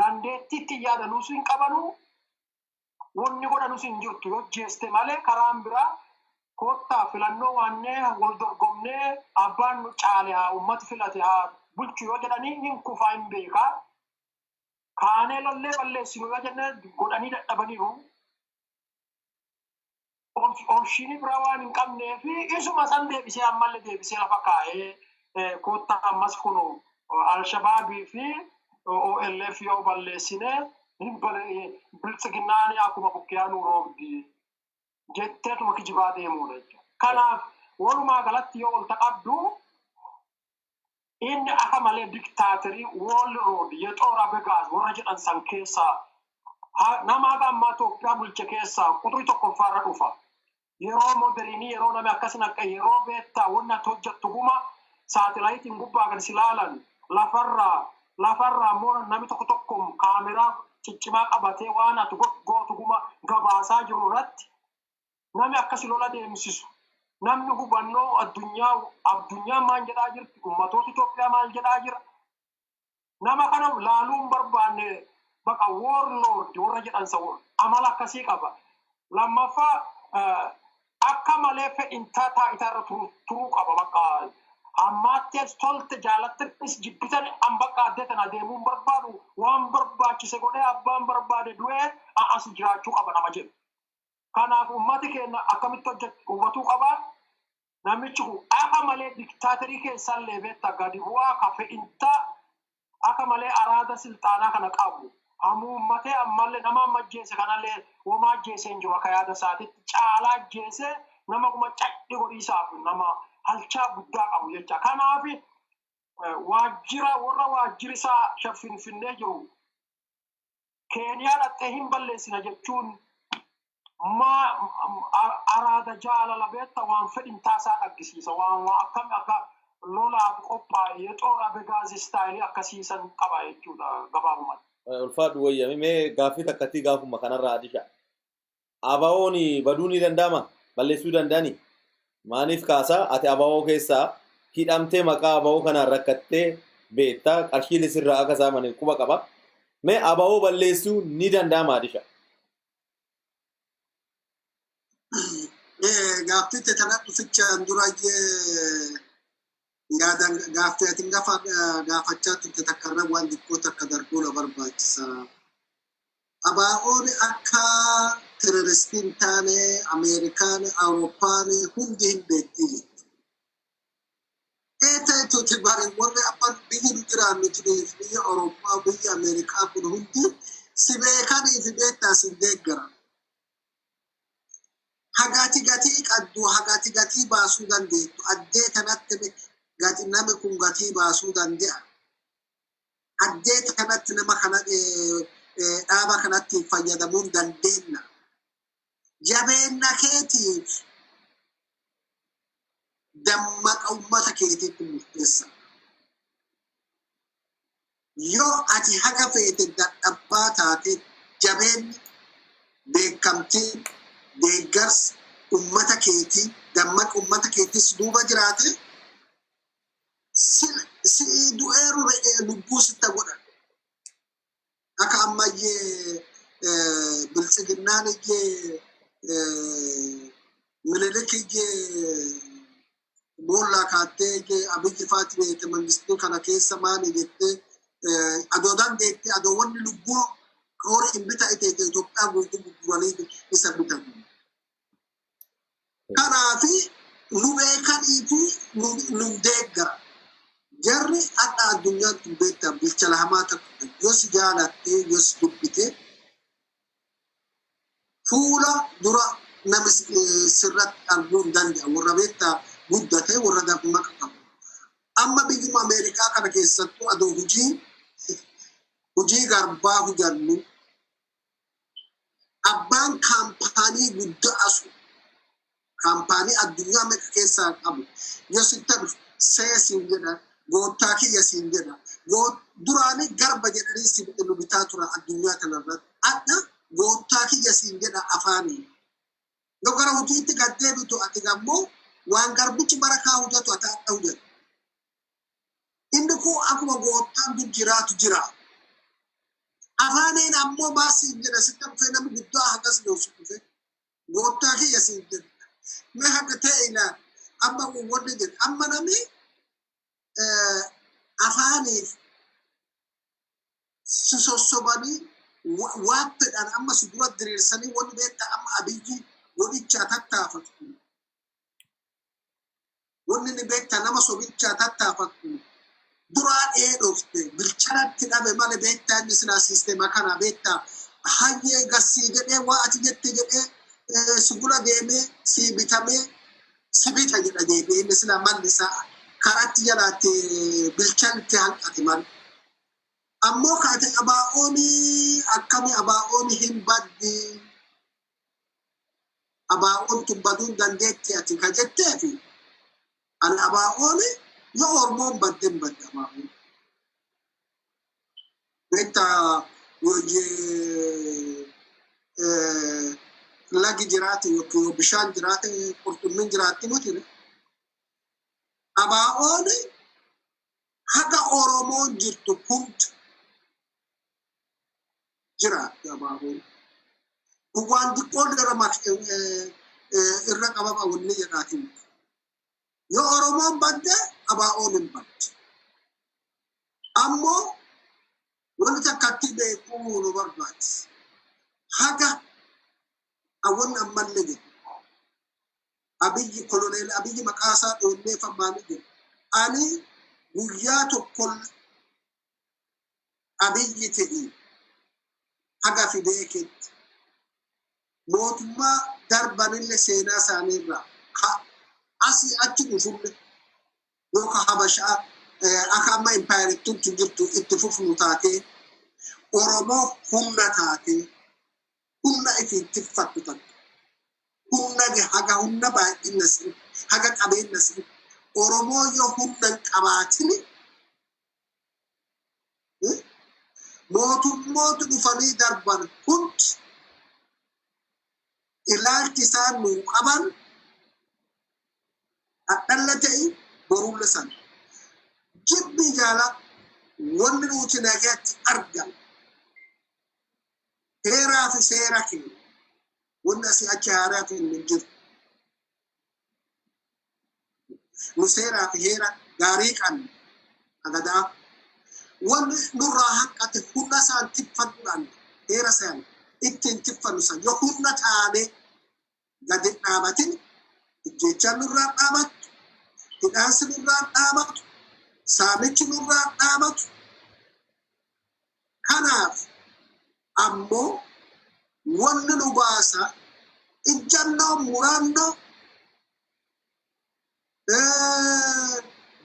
dandeettiitti yaadanuus hin qabanuu wanni godhanuus hin jirtu yoo jeeste malee karaan biraa kottaa filannoo waannee wal dorgomnee abbaan nu caale haa uummata filate haa bulchu yoo jedhanii hin kufaa hin beekaa kaanee lollee balleessinu yoo jennee godhanii dadhabaniiru Oomishni biraa waan hin qabnee fi isuma san deebisee ammallee deebisee lafa kaa'ee kottaa ammas kunu Al-Shabaabii fi OLF yoo balleessine biltsiginnaanii akkuma bukkeyaanuu roobdi jetteetuma kijibaa deemuudha jechuudha. Kanaaf walumaa galatti yoo walta qabdu inni akka malee diktaatorii World Road Yexoor Abegaaz warra jedhan san keessaa nama ammaa Itoophiyaa bulche keessaa quxurii tokkoffaarra dhufa. Yeroo modernii yeroo namni akkasin akka yeroo beektaa wanna hojjettu guma saatalaayitiin gubbaa gad silaalan lafarraa immoo namni tokko kaameraa ciccimaa qabatee waan ati gootu guma gabaasaa jiru irratti namni akkasi lola deemsisu. Namni hubannoo addunyaa maal jedhaa jirti ummatoota Itoophiyaa maal jedhaa jira. Nama kana laaluun barbaanne baqa warlord warra jedhan sa amala akkasii qaba. Lammaffaa akka malee fedhintaa taa'itarra turuu qaba baqa ammaattees tolte jaalattis jibbitan bakka addeetan adeemuun barbaadu waan barbaachise godhee abbaan barbaade du'ee as jiraachuu qaba nama jedhu. Kanaaf ummati keenya akkamitti hubatuu qaba. Namichi kun akka malee diktaatorii keessallee beektaa gadi bu'aa ka fedhintaa akka malee araada silxaanaa kana qabu. Amummatee ammallee nama ajjeese kanallee wama ajjeese hin jiru akka yaada isaatiitti caalaa ajjeese nama kuma cadhi godhiisaaf nama halchaa guddaa qabu jecha. Kanaaf warra waajjira isaa finfinnee jiru Keeniyaa dhattee hin balleessina jechuun araada jaalala beekta waan fedhintaa isaa dhaggisiisa waan akkam akka lolaaf qophaa'e Yexoor Abegaaz istaayilii akkasiisan qaba jechuudha gabaabumatti. Ulfaadhu wayyame mee gaaffii takkatti gaafuma kanarraa adisha. Abawoon baduu ni danda'ama balleessuu danda'ani. Maaniif kaasaa ati abawoo keessaa hidhamtee maqaa abawoo kanaan rakkattee beektaa qarshiilee sirraa akka saamane quba qaba. Mee abawoo balleessuu ni danda'ama adisha. Gaaffii tanatti fichaan duraayyee yaadan gaaffii atiin gaafachaa turte takkarra waan xiqqoo takka darbuu na barbaachisa. Abaa'oon akka teroristiin taane Ameerikaan, Awurooppaan hundi hin beektii jettu. Ta'etuuti bari warri abbaan biyyi nu jiraannu turiif biyya Awurooppaa, biyya Ameerikaa kun hundi si beekanii fi beektaa si deeggaran. Hagaati gatii qaddu hagaati gatii baasuu dandeettu addee kanatti namni kun gatii baasuu danda'a. Addee kanatti nama kana dhaaba kanatti fayyadamuun dandeenya. Jabeenna keetiif dammaqa uummata keetiitti murteessa. Yoo ati haga feete dadhabbaa taate jabeenni beekamtiin deeggarsi uummata keetii dammaqa uummata keetiis duuba jiraate si du'eeru lubbuu sitta godhan. Akka ammayyee biltsiginnaan iyyee Minilik iyyee boollaa kaattee iyyee Abiyyi Faati beekte mangistuu kana keessa maali jettee adoo dandeetti adoo wanni lubbuu horii hin bita'e Itoophiyaa guutuu gurguranii isa bitamu. Kanaafi nu beekanii fi nu deeggara. jarri adda addunyaan beektaa bilcha lahamaa takka yoo si jaalattee yoo si dubbite fuula dura nama sirratti arguu hin danda'a warra beektaa guddatee warra dafuma qabu. Amma biyyuma Ameerikaa kana keessattuu adoo hujii garbaa hujannu abbaan kaampaanii guddaa asu kaampaanii addunyaa meeqa keessaa qabu yoo sitti dhufu seesiin jedha goottaa kiyya siin jedha duraanii garba jedhanii si bitaa tura addunyaa kanarratti adda goottaa kiyya siin jedha afaanii yoo gara hojiitti gad deebitu ati ammoo waan garbichi barakaa hujatu ati adda hujatu inni kun akkuma goottaan kun jiraatu jira afaaniin ammoo baasiin jedha sitti dhufee namni guddaa akkas dhoosu dhufe goottaa kiyya siin jedha mee haqa ta'e ilaal amma wanni jedha amma namni afaaniif si sossobanii waan fedhan amma si dura diriirsanii wanni beektaa amma abiyyi godhichaa tattaafatu wanni ni beektaa nama sobichaa tattaafatu duraa dheedhofte bilcharatti dhabe malee beektaa inni silaa siisteema kana beektaa hayyee gassii jedhee waa ati jette jedhee si gula deemee si bitamee si bita jedha deebi'ee inni silaa malli isaa karatti jalaatti bilchaatti hanqate malee. Ammoo kaate abaa'ooni akkami abaa'ooni hin baddi abaa'oon tubbaduun dandeetti ati ka jetteefi ani abaa'ooni yoo ormoon badden badde abaa'oon beektaa lagi jiraate yookiin bishaan jiraate qurxummiin jiraatti mutire abaa'ooni haga oromoon jirtu hundi jiraatti abaa'oon waan xiqqoon irra qabama wanni jedhaatiin yoo oromoon badde abaa'oon hin badde ammoo wanni takkatti beekuu nu barbaachisa haga awwan ammallee jedhu abiyyi koloneel abiyyi maqaasaa dhoollee fammaanii jedhu ani guyyaa tokkon abiyyi ta'e haga fideeketti mootummaa darbanillee seenaa isaaniirraa asii achi dhufulle yookaan habashaa akka amma impaayiriitti jirtu itti fufnu taatee oromoo humna taatee humna ifiitti fattu takka humna haga humna baay'ina sin haga qabeenya sin oromoo yoo humna hin qabaatini mootummoota dhufanii darban hundi ilaalchi isaan nuu qaban adhalla ta'e boruulle sana jibbi jaala wanni nuti nagaatti argan heeraa fi seera keenya wanni asii achi haaraa fi hin jiru nu seeraa fi heera gaarii qabna agadaa wanni nurraa hanqate hunda isaan tiffannuudhaan heera isaan ittiin tiffannu san yoo hunda taane gadi dhaabatin ijjechaan nurraa dhaabatu hidhaansi nurraa dhaabatu saamichi nurraa dhaabatu kanaaf ammoo wanni nu baasa ijjannoo murannoo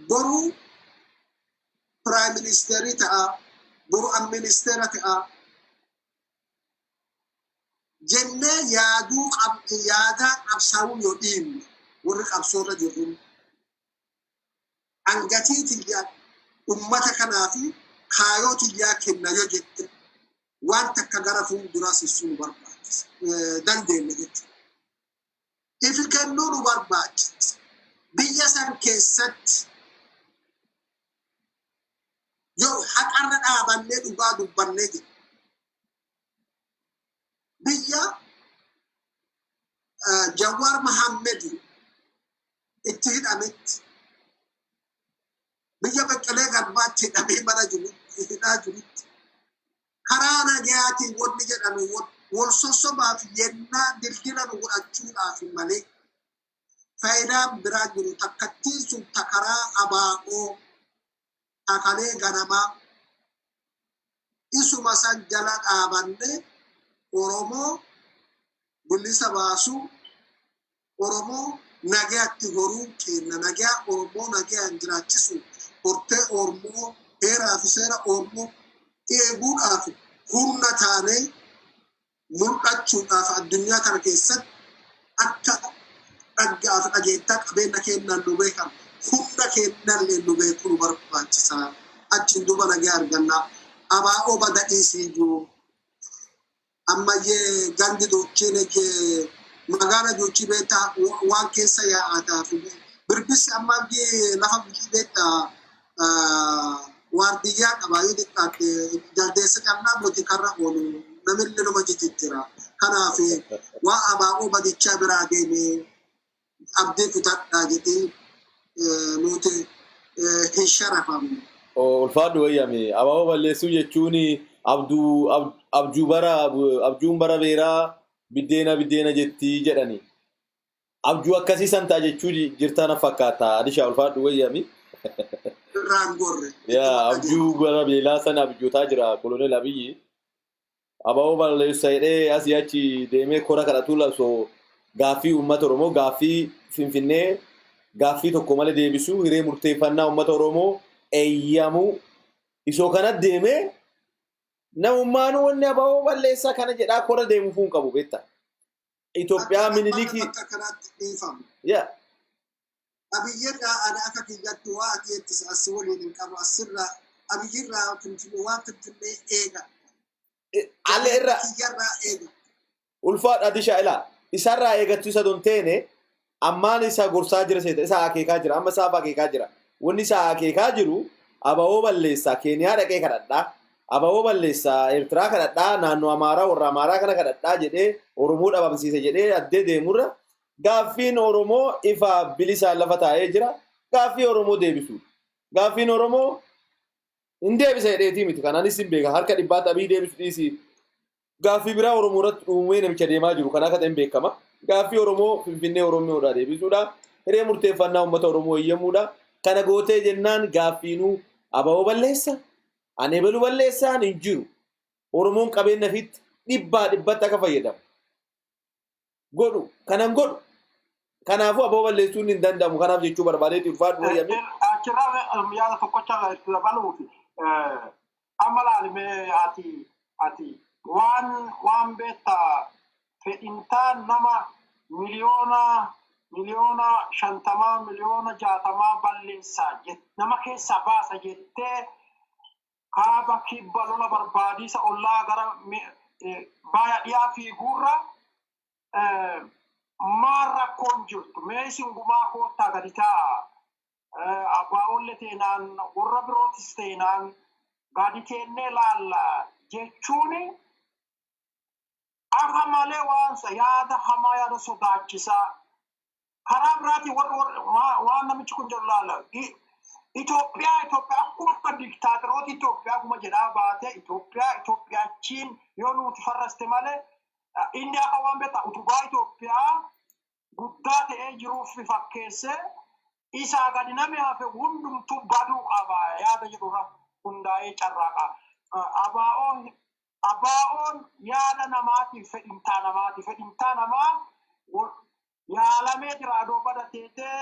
boruu prime ministerii ta'a boruu ministeera ta'a jennee yaaduu yaadaa qabsaa'uu yoo dhiibne warri qabsoorra jirru angatii tiyyaa ummata kanaa fi kaayoo tiyyaa kenna yoo jette waan takka gara fuulduraa sissuu barbaachisa dandeenya jechuudha. Ifi kennuu nu barbaachisa. Biyya san keessatti yoo haqarra dhaabannee dhugaa dubbannee jira. Biyya Jawaar Mahammed itti hidhametti biyya Baqqalee Garbaatti hidhamee mana hidhaa jirutti karaa nagayaatiin wanni jedhame wal sossobaaf yennaa dildila nu godhachuudhaaf malee faayidaan biraa jiru takkattiin sun takaraa abaa'oo akalee ganamaa isuma san jala dhaabanne Oromoo bilisa baasuu Oromoo nagaatti horuu kenna nagaa Oromoo nagaan jiraachisu hortee Oromoo heeraa fi seera Oromoo eeguudhaaf humna taanee mul'achuudhaaf addunyaa kana keessatti akka dhaggaaf dhageettaa qabeenya keenyaan nu beekan humna keenyallee nu beekuu nu barbaachisaa achiin duuba nagaa argannaa abaa'oo badhaadhiisii jiru ammayyee gandi dochiin magaalaa dochii beektaa waan keessa yaa'ataa fi birbisi ammayyee lafa biyyi beektaa waardiyyaa qabaa yoo xiqqaatte jaldeessa callaa mootii karra oolu namillee nama jijjiira. Kanaaf waan abaa'oo badichaa biraa deemee abdii kutadhaa jedhee nuti hin sharafamne. Ulfaadhu wayyame abaa'oo balleessuu jechuun abjuun bara beeraa biddeena jettii jedhani. Abjuu akkasii san ta'a jechuu jirtaan fakkaata adishaa ulfaadhu wayyame. Raangorre. Yaa abjuu bara beelaa sana abjootaa jira koloneel Abiyyi. Abaa'oo balleessaa jedhee asii achi deemee kora kadhatuu labsoo gaaffii uummata Oromoo gaaffii Finfinnee gaaffii tokko malee deebisuu hiree murteeffannaa uummata Oromoo eeyyamuu isoo kanatti deemee namummaanuu wanni abaa'oo balleessaa kana jedhaa kora deemuu fuun qabu beektaa. Itoophiyaa minilikii. Akka kanaatti dhiifamu. Yaa. Abiyyirraa aadaa akka kiyyatti waa ati itti asii waliin hin qabu asirraa abiyyirraa Finfinnee waan Finfinnee eega. Alle irra ulfaadha dishaa ilaa isarraa eegattu isa donteene ammaan isa gorsaa jira seeta isa akeekaa jira amma isaaf akeekaa jira wanni isa akeekaa jiru abaa'oo balleessaa Keeniyaa dhaqee kadhadhaa abaa'oo balleessaa Eertiraa kadhadhaa naannoo Amaaraa warra Amaaraa kana kadhadhaa jedhee Oromoo dhabamsiise jedhee addee deemurra gaaffiin Oromoo ifa bilisaan lafa taa'ee jira gaaffii Oromoo deebisuudha gaaffiin Oromoo hin deebisa jedheetii miti kanaanis hin beeka harka dhibbaatti abii deebisu dhiisi gaaffii biraa Oromoo irratti uumee namicha deemaa jiru kan akka ta'een beekama gaaffii Oromoo Finfinnee Oromoodhaa deebisuudha hiree murteeffannaa uummata Oromoo eeyyamuudha kana gootee jennaan gaaffiinuu abaa'oo balleessa aneebelu balleessaan hin jiru Oromoon qabeenya fiitti dhibbatti akka fayyadamu godhu kanan godhu kanaafuu abaa'oo balleessuun hin danda'amu kanaaf jechuu barbaadeetti ulfaadhu wayyame. Achirraa yaada tokkocha itti dabaluufi amma laalimee ati waan beektaa fedhintaan nama miliyoona 50 miliyoona 60 balleessaa nama keessaa baasa jettee kaaba kibba lola barbaadiisa ollaa gara baaya dhiyaa fiiguurra maal rakkoon jirtu mee isin gumaa koottaa gadi ta'a abaa'oolle teenaan warra birootis teenaan gadi teennee laalla jechuun akka malee yaada hamaa yaada sodaachisaa karaa biraatiin waan namichi kun jedhu laalla Itoophiyaa akkuma diktaateroota Itoophiyaa akkuma jedhaa baate Itoophiyaachiin yoo nuti farraste malee inni akka waan beektaa utubaa Itoophiyaa guddaa ta'ee jiruuf fakkeessee isaa gadi namni hafe hundumtuu baduu qaba yaada jedhurra hundaa'ee carraaqa. Abaa'oon yaada namaatiif fedhintaa namaa yaalamee jira adoo badateetee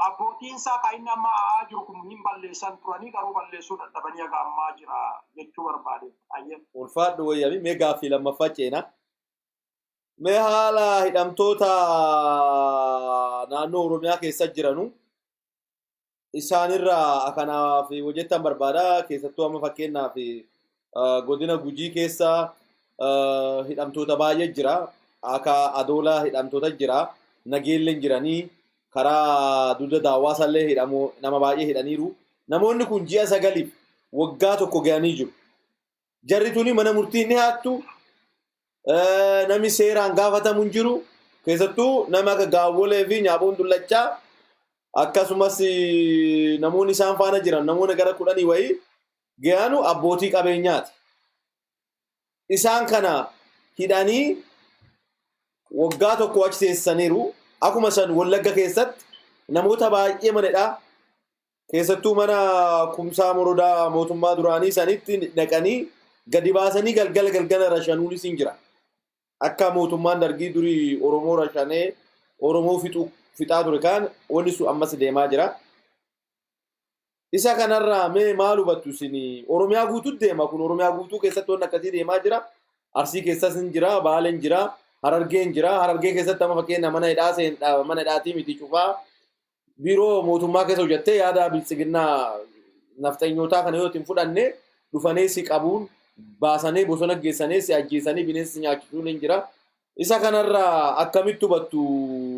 abbootiinsaa kan inni amma a'aa jiru kun hin balleessan turanii garuu balleessuu dadhabanii aga ammaa jira jechuu barbaade. Ulfaadhu wayyami mee gaaffii lammaffaa ceena. Mee haala hidhamtoota naannoo Oromiyaa keessa jiranu isaanirraa kanaaf hojjetan barbaada keessattuu amma fakkeenyaaf godina Gujii keessa hidhamtoota baay'ee jira akka Adoolaa hidhamtoota jira nageelleen jiranii karaa dudda daawwaasallee hidhamu nama baay'ee hidhaniiru namoonni kun ji'a 9 waggaa tokko ga'anii jiru jarri tuni mana murtii ni haattu nami seeraan gaafatamu hin jiru keessattuu nama akka gaawwolee fi nyaaboon dullachaa akkasumas namoonni isaan faana jiran namoonni gara 10 wayii ga'anu abbootii qabeenyaati isaan kana hidhanii waggaa tokko achi teessaniiru akkuma san Wallagga keessatti namoota baay'ee manadhaa keessattuu mana kumsaa morodaa mootummaa duraanii sanitti dhaqanii gadi baasanii galgala rashanuunis hin jira. Akka mootummaan dargii durii Oromoo rashanee Oromoo fixaa ture kan wanni sun ammas deemaa jira. Isa kanarraa mee maal hubattu isin? Oromiyaa guutuu deema kun Oromiyaa guutuu keessatti waan akkasii deemaa jira. Arsii keessas hin jira, Baaleen jira, Harargeen jira. Harargee keessatti amma fakkeenya mana hidhaatii miti cufaa biiroo mootummaa keessa hojjettee yaada bilisiginnaa nafxanyootaa kana yoo ittiin fudhanne dhufanii si qabuun baasanii bosona geessanii si ajjeesanii bineensi nyaachisuun hin jira. Isa kanarraa akkamitti hubattu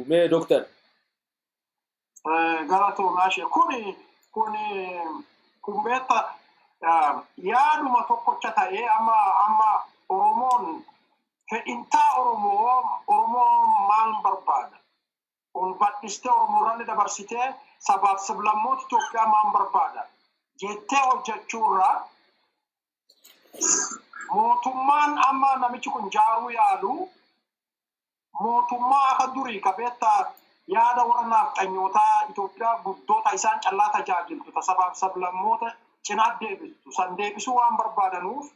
mee doktar? Galatoomaa ishee kun beekta yaaduma tokkocha ta'ee amma Oromoon fedhintaa Oromoo maal barbaada? Ol badhistee Oromoorraan dabarsitee sabaaf sablammoota Itoophiyaa maal barbaada? Jettee hojjechuurraa mootummaan amma namichi kun jaaruu yaalu mootummaa akka durii qabeetta yaada warra nafxanyootaa Itoophiyaa guddoota isaan callaa tajaajiltu sabaaf sablammoota cinaa deebistu san deebisuu waan barbaadanuuf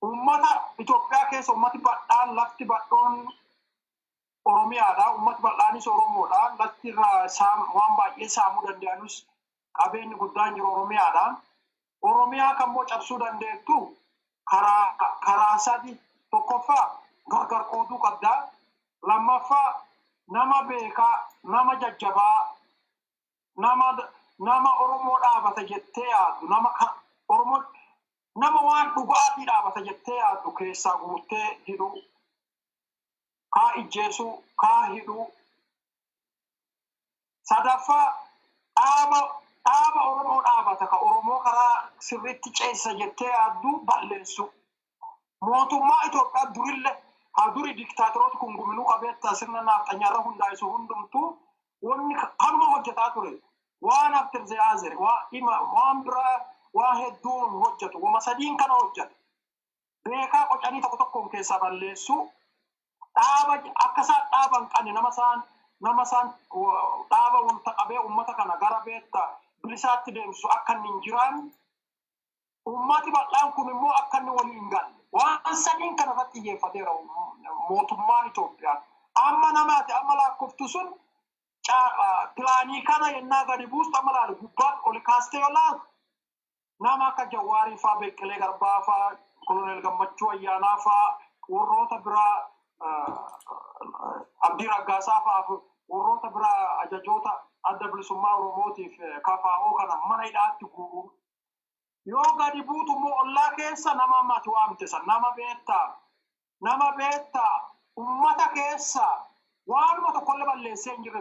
ummata Itoophiyaa keessa ummati badhaan lafti badhoon Oromiyaadha ummati bal'aanis Oromoodha lafti irraa waan baay'ee saamuu danda'anus qabeenyi guddaan jiru Oromiyaadha. Oromiyaa kan moo cabsuu dandeettu karaa sadi tokkoffaa gargar qooduu qabdaa. Lammaffaa nama beekaa, nama jajjabaa, nama Oromoo dhaabata jettee yaaddu, nama waan dhugaatii dhaabata jettee yaaddu keessaa guuttee hidhuu, kaa ijjeesuu, kaa hidhuu. Sadaffaa dhaaba Oromoo dhaabata ka Oromoo karaa sirriitti ceessa jettee yaaddu balleessu. Mootummaa Itoophiyaa durillee duri diktaatoroota kun guminuu qabeetta sirna nafxanyaarra hundaa'isu hundumtuu wanni kanuma hojjetaa ture. Waan aftirzeyaazere, waan biraa waan hedduun hojjetu. Wama sadiin kana hojjetu. Beekaa qocanii tokkoon keessaa balleessu. Akkasaa dhaaban qane nama isaan dhaaba wanta qabee uummata kana gara beetta bilisaatti deemsu akka inni hin jiraan. Uummati bal'aan kun immoo akka inni walii hin galle. Waan sadiin kana irratti xiyyeeffateera mootummaan Itoophiyaa. Amma namaati amma lakkooftu sun pilaanii kana yennaa gadi buustu amma laalu gubbaatti oli kaastee yoo laalu nama akka Jawaarii fa'aa, Beeqqelee Garbaa fa'aa, Koloneel Gammachuu Ayyaanaa fa'aa, warroota biraa Abdii Raggaasaa fa'aa, warroota biraa ajajoota adda bilisummaa Oromootiif KFO kana mana hidhaatti guuruun. Yoo gadi buutu immoo ollaa keessa nama ammati waamte san nama beektaa ummata keessa waanuma tokkollee balleessee hin jirre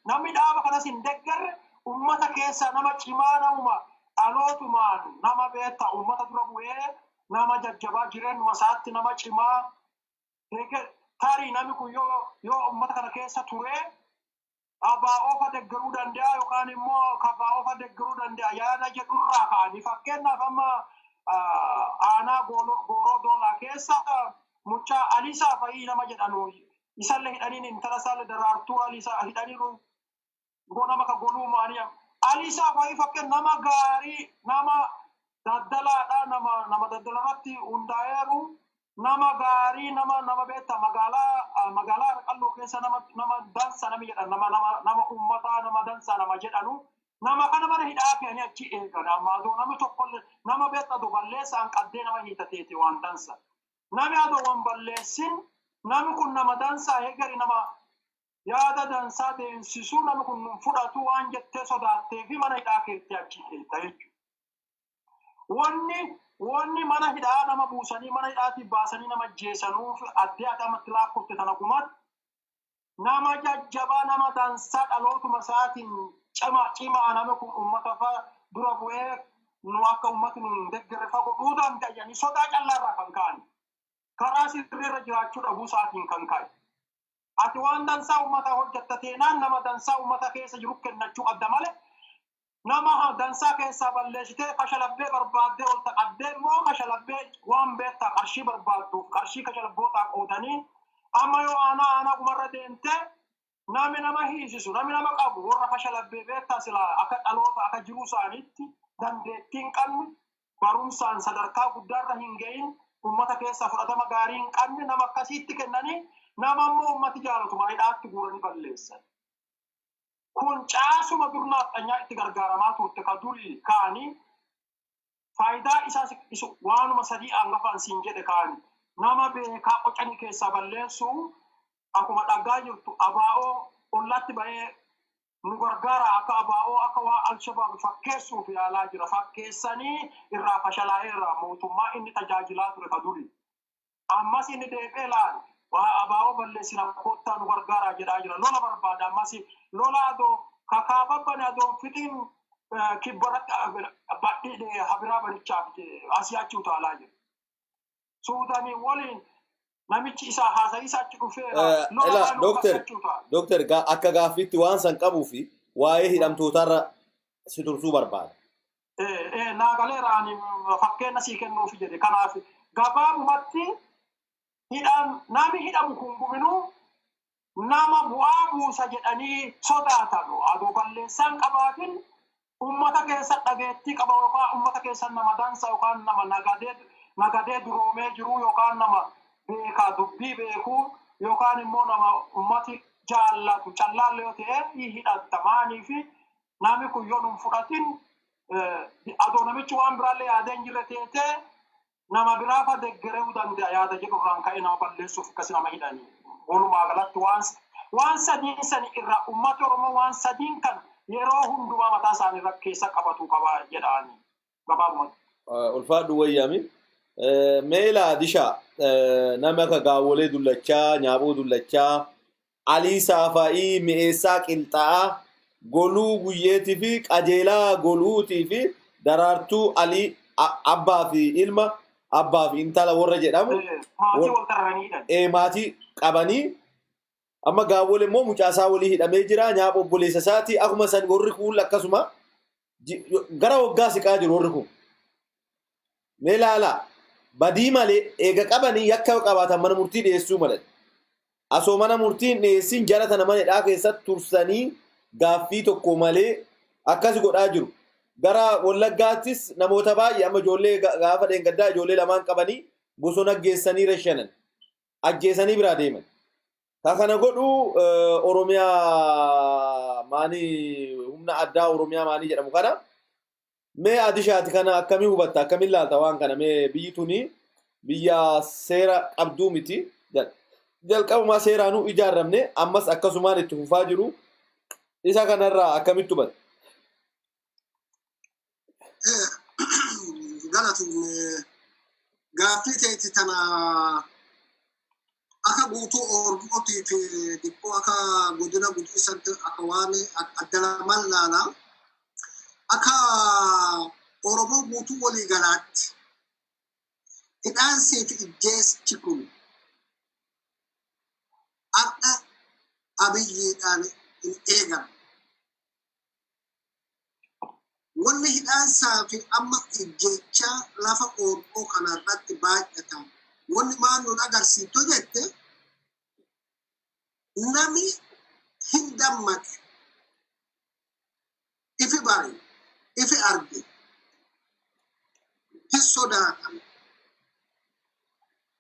namni dhaaba kanas hin deeggarre ummata keessa nama cimaa namuma dhalootumaan nama beektaa ummata dura bu'ee nama jajjabaa jireenyuma isaatti nama cimaa tarii namni kun yoo ummata kana keessa turee ABO deeggaruu danda'a yookaan immoo KFO deeggaruu danda'a yaada jedhurraa ka'anii fakkeenyaaf amma aanaa gooroo doolaa keessa mucaa Aliisaa fa'ii nama jedhanu isallee hidhaniin intala isaallee daraartuu Aliisaa hidhaniiru nama ka goluu maanii Aliisaa fa'ii fakkeen nama gaarii nama daddalaadha nama daddalarratti hundaa'eeru nama gaarii nama beektaa magaalaa Harqalloo keessa nama dansa nama jedhan nama uummataa nama dansa nama jedhanu nama kana mana hidhaa fe'anii achi eegan ammaadoo namni tokkollee nama beektaa balleessaan qaddee nama hiitateeti waan dansa namni adoo waan balleessin namni kun nama dansaa eegari nama yaada dansaa deemsisuu namni kun fudhatu waan jettee sodaattee fi mana hidhaa keetti achi eegta jechuudha. Wanni mana hidhaa nama buusanii mana hidhaatti baasanii nama jeessanuuf addee adamatti lakkoofte kana gumatti nama jajjabaa nama dansaa dhalootuma isaatiin cimaa nama kun uummata fa'aa dura bu'ee nu akka uummati nu deeggarre fa'aa godhuu danda'anii sodaa callaarraa kan ka'an karaa sirriirra jiraachuu dhabuu isaatiin kan ka'e. Ati waan dansaa uummata hojjettateenaan nama dansaa uummata keessa jiru kennachuu qabda malee. Nama dansaa keessaa balleessitee kashalabbee barbaaddee ol taqaddee immoo kashalabbee waan beektaa qarshii barbaadduuf qarshii kashalabootaa qoodanii amma yoo aanaa gumarra deemtee Nami nama hiisisu, nami nama qabu warra fashalabbee beektaa silaa akka dhaloota akka jiruu isaaniitti dandeettiin qabni barumsaan sadarkaa guddaarra hin gahin ummata keessa fudhatama gaarii hin qabne nama akkasiitti kennanii nama ammoo ummati jaalatu maayidhaatti guuranii balleessan. Kun caasuma durnaaf dhanyaa itti gargaaramaa turte ka durii kaanii faayidaa isaa isu waanuma sadii angafaan siin jedhe kaanii nama beekaa qocanii keessaa balleessuu akkuma dhagaa jirtu abaa'oo ollatti bahee nu gargaara akka abaa'oo akka waa alshabaab fakkeessuuf yaalaa jira fakkeessanii irraa fashalaa'eerra mootummaa inni tajaajilaa ture ka durii. Ammas inni deebi'ee laal waa abaa'oo balleessina kottaa nu gargaara jedhaa jira lola barbaada ammas lola adoo kakaababban adoo fixiin kibbaratti badhii habiraa banichaaf asii achi utaalaa jira. Suudanii waliin namichi isaa haasa'isa achi dhufeera. Doktor akka gaaffiitti waan san qabuu fi waa'ee hidhamtootarra si tursuu barbaada. Naagaleeraan fakkeenya sii kennuufi jedhe kanaaf gabaabumatti nami hidhamu kun guminuu nama bu'aa buusa jedhanii sodaatanu adoo balleessaan qabaatin ummata keessa dhageettii qaba yookaan ummata keessa nama dansa yookaan nama nagadee duroomee jiru yookaan nama beekaa dubbii beekuu yookaan immoo nama ummati jaallatu callaallee yoo ta'e hidhatamaanii fi namni kun yoo nun fudhatin adoo namichi waan biraallee yaadee hin jirre teetee nama biraafa deggeruu danda'a yaada jedhurraan ka'e nama balleessuuf akkas nama hidhanii. Walumaa galatti waan sadiin sani irraa ummati Oromoo waan sadiin kan yeroo hundumaa mataa isaanii irra keessa qabatu qaba jedhaanii gabaabumatti. Ulfaadhu wayyaami. Meela disha nama ka gaawwolee dullachaa nyaaboo dullachaa alii saafa'ii mi'eessaa qilxaa goluu guyyeetii fi qajeelaa goluutii fi daraartuu alii abbaa fi ilma abbaa fi intala warra jedhamu maatii qabanii amma gaawwolee immoo mucaasaa walii hidhamee jira nyaaba obboleessa isaatii akkuma san warri kun akkasuma gara waggaa siqaa jiru warri kun meelaala badii malee eega qabanii yakka qabaatan mana murtii dhiyeessuu malan asoo mana murtiin dhiyeessin jara tana manedhaa keessatti tursanii gaaffii tokko malee akkas godhaa jiru gara Wallaggaattis namoota baay'ee amma ijoollee gaafa dheengaddaa ijoollee lamaan qabanii bosona geessanii rashanan ajjeesanii biraa deeman kana godhu Oromiyaa maanii humna addaa Oromiyaa maanii jedhamu kana mee adishaati kana akkamii hubatta akkamii ilaalta waan kana mee biyyi tuni biyya seera qabduu miti jalqabumaa seeraanuu ijaarramne ammas akkasumaan itti fufaa jiru isa kanarraa akkamitti hubatta? Galatu gaaffii teeti tana akka guutuu Oromootii fi dhibboo akka godina guddisatti akka waan addalaman laala akka Oromoo guutuu walii galaatti hidhaansii fi ijjeesichi kun akka abiyyiidhaan hin eegamu. Wanni hidhaansaa fi amma ijjeechaa lafa Oromoo kanarratti baay'atan wanni maal nun agarsiistu jette nami hin dammaqe ifi bare ifi arge hin sodaatan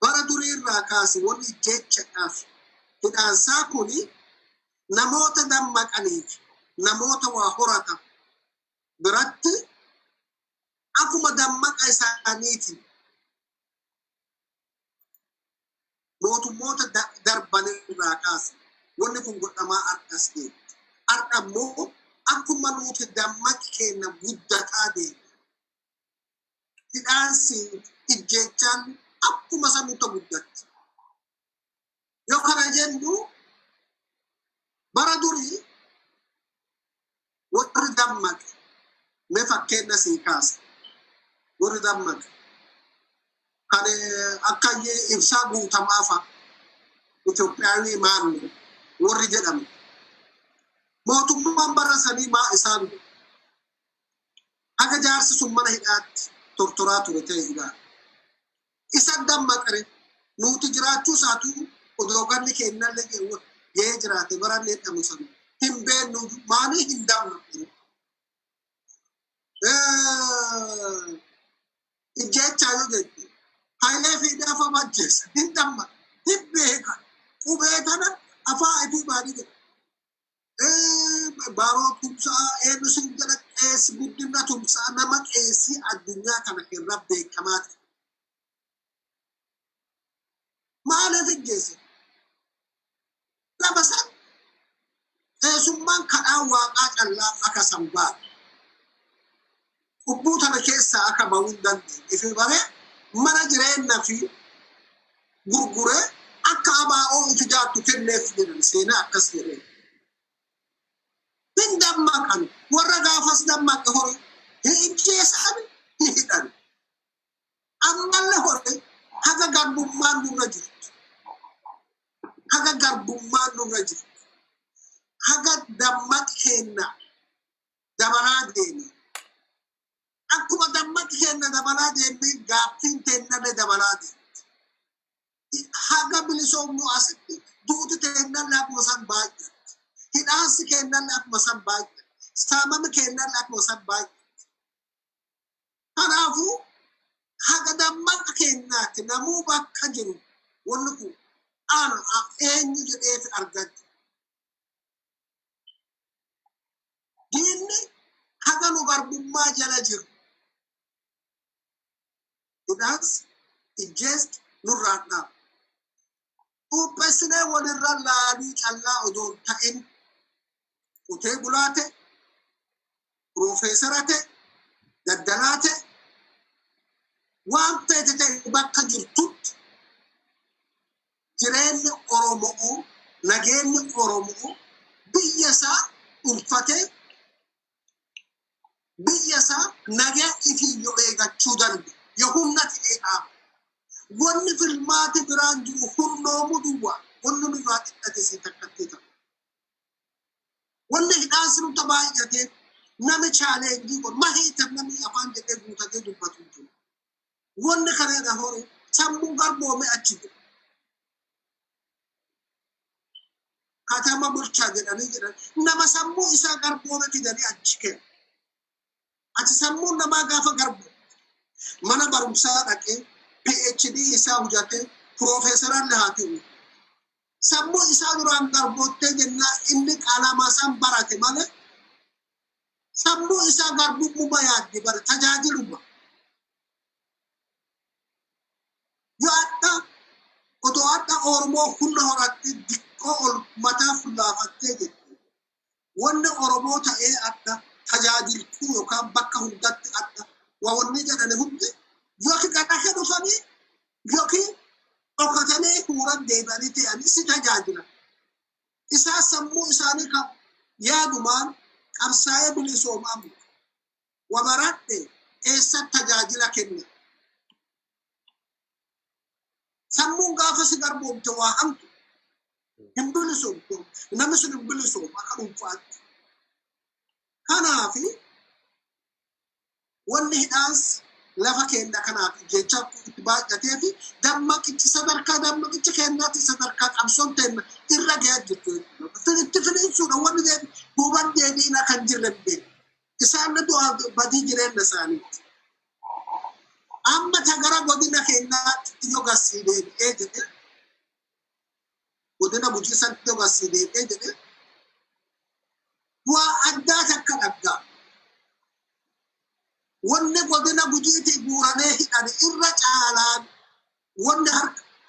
bara durii irraa kaase wanni ijjeechaadhaaf hidhaansaa kuni namoota dammaqaniif namoota waa horatan biratti akkuma dammaqa isaaniitiin mootummoota darban irraa kaase wanni kun godhamaa argas deemte har'a immoo akkuma nuti dammaqi keenya guddataa deemte hidhaansi ijjeechaan akkuma sanuuta guddatti yoo kana jennu bara durii warri dammaqe mee fakkeenya sii kaase warri dammaqe kan akka ibsaa guutamaa fa'a Itoophiyaawii maannu warri jedhamu mootummaan bara sanii maa isaan haga jaarsi sun mana hidhaatti tortoraa ture ta'e hidhaa isa dammaqare nuti jiraachuu isaatu odoo ganni kennallee jiraate baranne dhamusan hin beenu maani hin damma ijjecha yoo jedhu hailee fi dafa majjes hin damma hin beeka qubee kana afaa ifi baadii jedhu baroo tumsaa eenyu sin jala qeessi guddina tumsaa nama qeessi addunyaa kana irra beekamaati maaliif ijjeesse labasan keessummaan kadhaa waaqaa callaa akka sambaa ubbuu tana keessaa akka ba'uu dandeenye ifi baree mana jireenya fi gurguree akka abaa'oo ifi jaattu kenneef jedhan seenaa akkas jedhee hin dammaqan warra gaafas dammaqe hore ijjeessan hidhan ammallee hore haga garbummaan nurra jirtu haga garbummaan nurra jirtu haga dammaqi kenna dabalaa deemi akkuma dammaqi kenna dabalaa deemi gaaffiin teennalle dabalaa deemi haga bilisoomnu asitti duuti teennalle akkuma san baay'ee hidhaansi kennalle akkuma san baay'ee saamami kennalle akkuma san baay'ee kanaafuu haga dammaqa kennaatti namuu bakka jiru wanni kun eenyu jedheef argatti diinni haga nu garbummaa jala jiru hidhaansi ijjeesti nurraa dhaaba uppesinee walirra laaluu callaa odoon ta'in qotee bulaate piroofeesarate daddalaate waan feete ta'e bakka jirtutti jireenyi Oromoo nageenyi Oromoo biyya isaa dhuunfatee biyya isaa nagaa ifii yoo eegachuu danda'u yoo humna ta'ee dhaaba wanni filmaati biraan jiru hurnoomuu duwwaa wanni nurraa xiqqate si takkatti ta'a wanni hidhaansi nuta baay'atee nami chaaleenjii kun mahiitan nami afaan jedhee guutatee dubbatu jiru wanni kanadha hore sammuu garboome achi jiru katama bulchaa jedhanii jedhan nama sammuu isaa garboome fidanii achi kennu ati sammuu namaa gaafa garboome mana barumsaa dhaqee PhD isaa hojjate piroofeesaraan lahaatu sammuu isaa duraan garboottee jennaa inni qaalamaa san barate malee sammuu isaa garbummaa yaadde bara tajaajiluma yoo adda Oromoo humna horatti diqqoo ol mataa fullaafattee jettu wanni Oromoo ta'ee adda tajaajiltuu yookaan bakka hundatti adda waa wanni jedhani hundi yookiin qadhashe dhufanii yookiin dhokatanii fuuran deebi'anii ta'anii si tajaajila isaa sammuu isaanii kan yaadumaan qabsaa'ee bilisoomaa wabaradhe eessa tajaajila kenna sammuun gaafa si garboomte waa hamtu hin bilisoomtu namni sun hin bilisooma akka dhuunfaatti kanaafi wanni hidhaansi lafa kenna kanaaf jecha itti baay'atee fi dammaqichi sadarkaa dammaqichi kennaatti sadarkaa qabsoon teenna irra ga'aa jirtu itti finiinsuudha wanni duuban deebiina kan jirre isaan du'a badii jireenya isaaniitti amma tagara godina kennaatti yoo gassii deebi'ee jedhe godina bujiisatti yoo gassii deebi'ee jedhe waa addaa takka dhaggaa wanni godina gujiiti buuranee hidhan irra caalaan wanni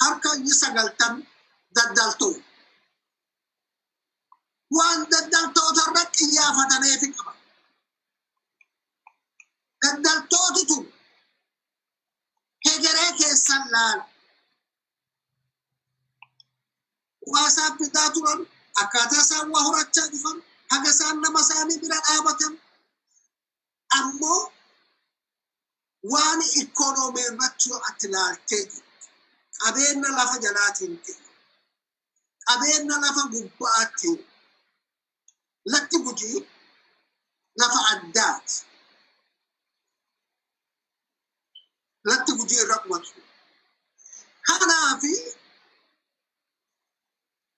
harka inni 90 daddaltoo waan daddaltoota irra qiyyaafatanii fi qaban daddaltooti tun hegeree keessan laala waasaa bitaa turan akkaataa isaan waa horachaa dhufan haga isaan nama isaanii bira dhaabatan ammoo waan ikoonoomii irratti yoo ati ilaaltee jirtu qabeenya lafa jalaatiin ta'e qabeenya lafa gubbaatiin latti gujii lafa addaati latti gujii irra qubatu kanaafi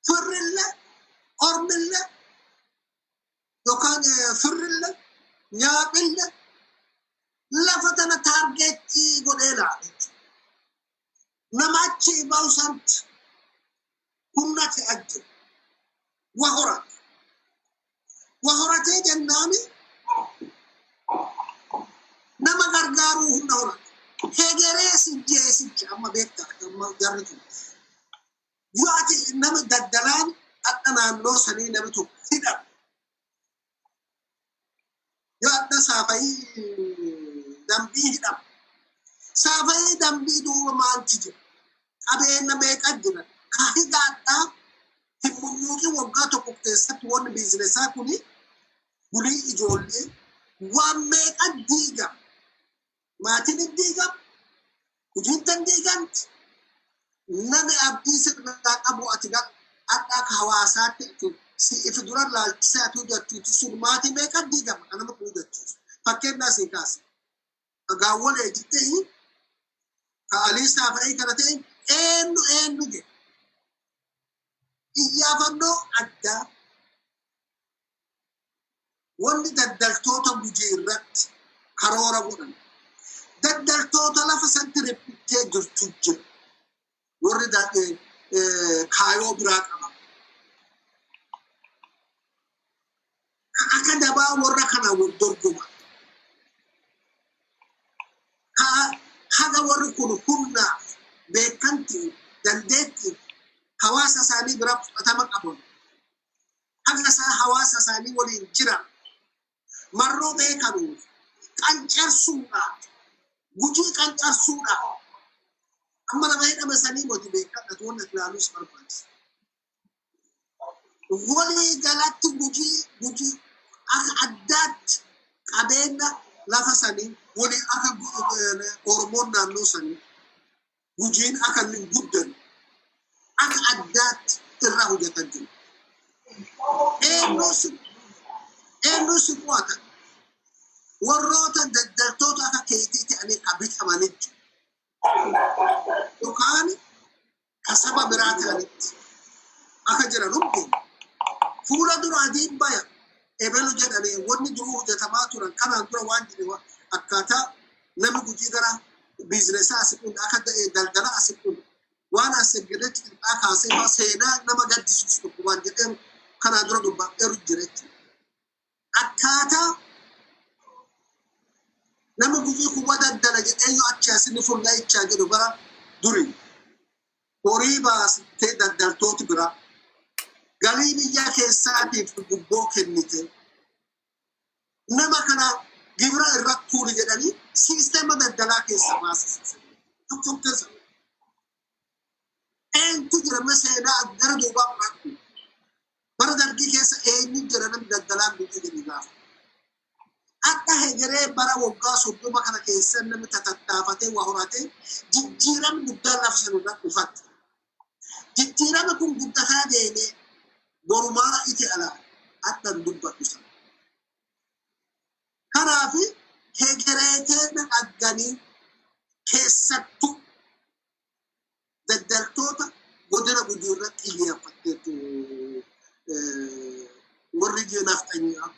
firrille nyaapille lafa tana taargeetii godhee laale. Nama achi ba'u sant humna ta'e ajje wahoratee jennaani nama gargaaruu humna horate. Hegeree sijjeesichi amma beektaa amma jarri kun. Yoo ati nama daddalaan akka naannoo sanii namni tokko hidhama. Yoo adda saafayii dambii hidhama. Saafayii dambii duuba maaltu jira? Qabeenya meeqa jira? Kaahiga addaa himmunyuuqii waggaa tokko keessatti wanni biizinesaa kuni bulii ijoollee waan meeqa diigama? Maatiin diigama? Hojiin tan diigamti? Nama abdii sirraa qabu ati addaa ka hawaasaatti si ifi dura laalchisaa tuu jettuuti sun maatii meeqa diigama? Kan nama kuu jettuuti. Fakkeenyaa sii kaase. Gaawwalee jettee ka alii saafa'ii kana ta'e eenyu jedhe. Iyyaafannoo addaa wanni daddaltoota Gujii irratti karoora godhan. Daddaltoota lafa sanatti riphitee jirtu jira. Warri kaayoo biraa qaba. Akka dabaa warra kana dorgoma. Haga warri kun humnaaf beekamtii dandeettii hawaasa isaanii biraa fudhatama qaban. Haga isaa hawaasa isaanii waliin jiran marroo beekanuuf qancarsuudhaaf Gujii qancarsuudhaaf amma nama hidhame sanii moti beekadhatu wanna ilaaluus barbaachisa. Walii galatti Gujii akka addaatti qabeenya lafa sanii walii akka Oromoon naannoo sanii Gujiin akka hin guddan akka addaatti irraa hojjetan jiru. Eenyu si qo'ata? Warroota daddaltoota akka keetii ta'anii qabitamanii jiru. Yookaan kasaba biraa ta'anitti akka jiran hundi fuula dura adiin baya ebelu jedhanii wanni duruu hojjetamaa turan kanaan dura waan jedhe akkaataa namni Gujii gara biizinesaa asii kun akka daldala asii kun waan asii gaditti qixxaa kaasee seenaa nama gaddisiisu tokko waan jedhee kanaan dura dubbadheeru jira jechuudha. Akkaataa nama Gujii kuwa daldala jedhee yoo achi asii furlaa'ichaa jedhu bara durii horii baasitee daddaltooti biraa galii biyyaa keessaatiif gubboo kennite nama kana gibira irratti tuuli jedhanii siisteema daldalaa keessa baasisiisan. Tokkoon keessa eenyutu jira seenaa gara duubaa fudhatu bara dargii keessa eenyu jira namni daldalaan Gujii jedhanii gaafa. Akka hegeree bara waggaa 30 kana keessa namni tatattaafatee waa horatee jijjiiramni guddaan lafa sanarraa dhufatti. Jijjiirama kun guddataa deemee borumaa iti alaa akkan dubbadhu sana. Kanaaf hegereetee dhagganii keessattuu daddaltoota godina Gujii irratti xiyyeeffatteetu warri jeenaaf xanyaa.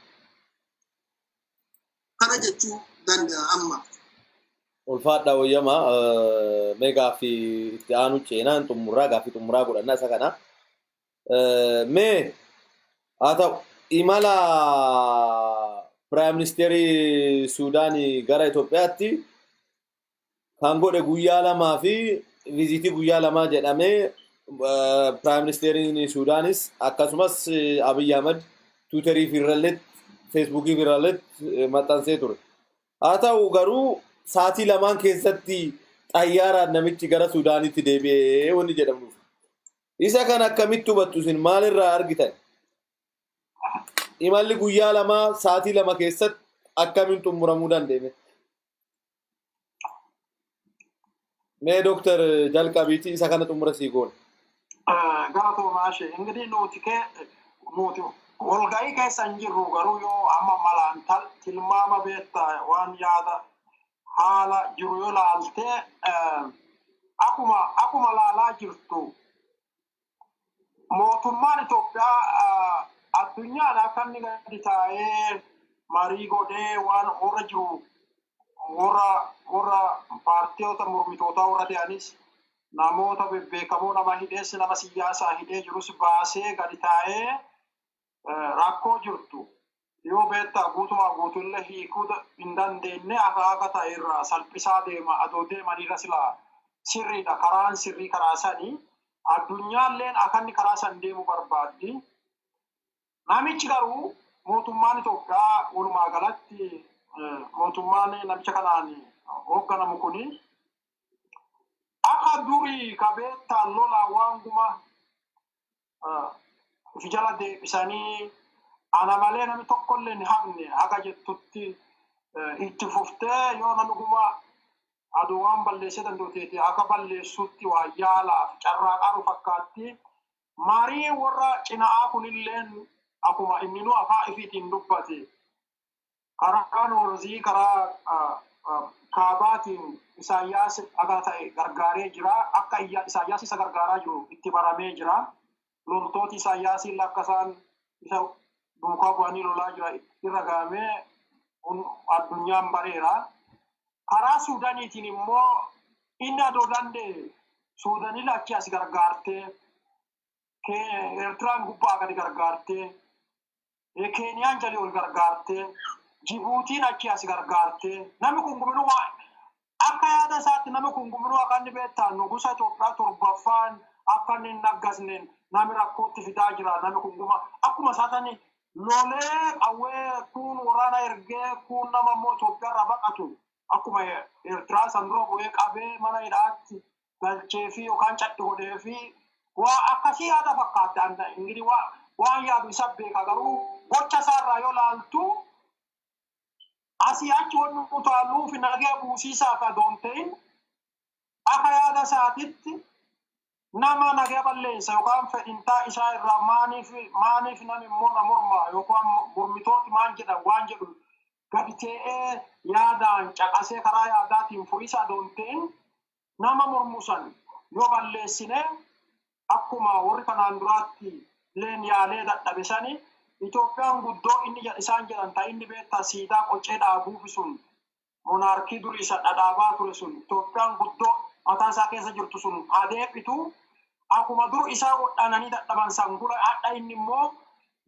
Kana jechuu danda'a amma. Ulfaadha wayyama mee gaaffii itti aanu ceenaan gaaffii xumuraa godhannaa isa kana. Mee haa ta'u imala Prime Ministeerii Suudaanii gara Itoophiyaatti kan godhe guyyaa lamaa fi viizitii guyyaa lamaa jedhamee Prime Ministeeriin Suudaanis akkasumas Abiy Ahmed Tiwiiterii fi irratti Feesbuukii fi irratti maxxansee ture. Haa ta'u garuu saatii lamaan keessatti xayyaaraan namichi gara Suudaanitti deebi'ee wanni jedhamuuf. Isa kan akkamitti hubattu isin maalirraa argitan? Imalli guyyaa lamaa saatii lama keessatti akkamiin xumuramuu danda'e? Mee Dooktar jalqabiitii isa kana xumura sii goone. Galatoomaa ishee እንግዲህ nuti walga'ii keessa hin jirru garuu yoo amma malaan tilmaama beekta waan yaada haala jiru yoo laaltee akkuma laalaa jirtu mootummaan Itoophiyaa addunyaan akka inni gadi taa'ee marii godhee waan warra jiru warra paartiyoota mormitootaa warra ta'anis namoota bebbeekamoo nama hidhees nama siyaasaa hidhee jirus baasee gadi taa'ee rakkoo jirtu yoo beektaa guutumaa guutuullee hiikuu hin dandeenye akka ta'e irraa salphisaa deema adoo deemanirra silaa sirriidha karaan sirrii karaa sanii addunyaalleen akka inni karaa san deemu barbaaddi. Namichi garuu mootummaan Itoophiyaa walumaa galatti mootummaan namicha kanaan hoogganamu kuni akka durii qabeettaan lolaa waan guma fi jala deebisanii ana malee namni tokkollee hin hafne haga jettutti itti fuftee yoo namni guma aduu waan balleessee danda'uteeti akka balleessutti waa yaalaaf carraaqaa fakkaatti. Marii warra cina'aa kunilleen akkuma inni nu afaan ifiitiin dubbate karaa noorzii karaa kaabaatiin Isaayyaas akka ta'e gargaaree jira akka Isaayyaas isa gargaaraa jiru itti baramee jira. Loltooti Isaayyaasiin lakkasaan isa duukaa bu'anii lolaa jira irra gahamee addunyaan bareera. Karaa Suudaaniitiin immoo inni adoo danda'e Suudaanii lachi as gargaartee Eertiraan gubbaa gadi gargaartee Keeniyaan jalii ol gargaartee Jibuutiin achi as gargaartee namni kun guminuu akka yaada isaatti namni kun guminuu akka inni beektaa nugusa Itoophiyaa torbaffaan akka inni hin naggasneen namni rakkootti fidaa jira namni kun guma akkuma isaatanii lolee qawwee kun waraana ergee kun nama immoo Itoophiyaarraa baqatu akkuma Eertiraa san dura bu'ee qabee mana hidhaatti galchee fi yookaan cadhi godhee fi waa akkasii yaada fakkaata ingili waan yaadu isa beeka garuu gocha isaarraa yoo laaltu asii achi wanni utaaluuf nagee buusiisaa ka doonteen akka yaada isaatitti nama nagee balleessa yookaan fedhintaa isaa irraa maaniif nami immoo na mormaa yookaan mormitooti maan jedhan waan jedhu gadi ta'ee yaadaan caqasee karaa yaadaatiin furiisaa doonteen nama mormusan yoo balleessine akkuma warri kanaan duraatti leen yaalee dadhabisanii Itoophiyaan guddoo inni isaan jedhan ta'e inni beektaa siidaa qocee dhaabuuf sun monarkii durii isa dhadhaabaa ture sun Itoophiyaan guddoo mataa isaa keessa jirtu sun adeebitu akkuma dur isaa godhananii dadhaban sangula hadha inni immoo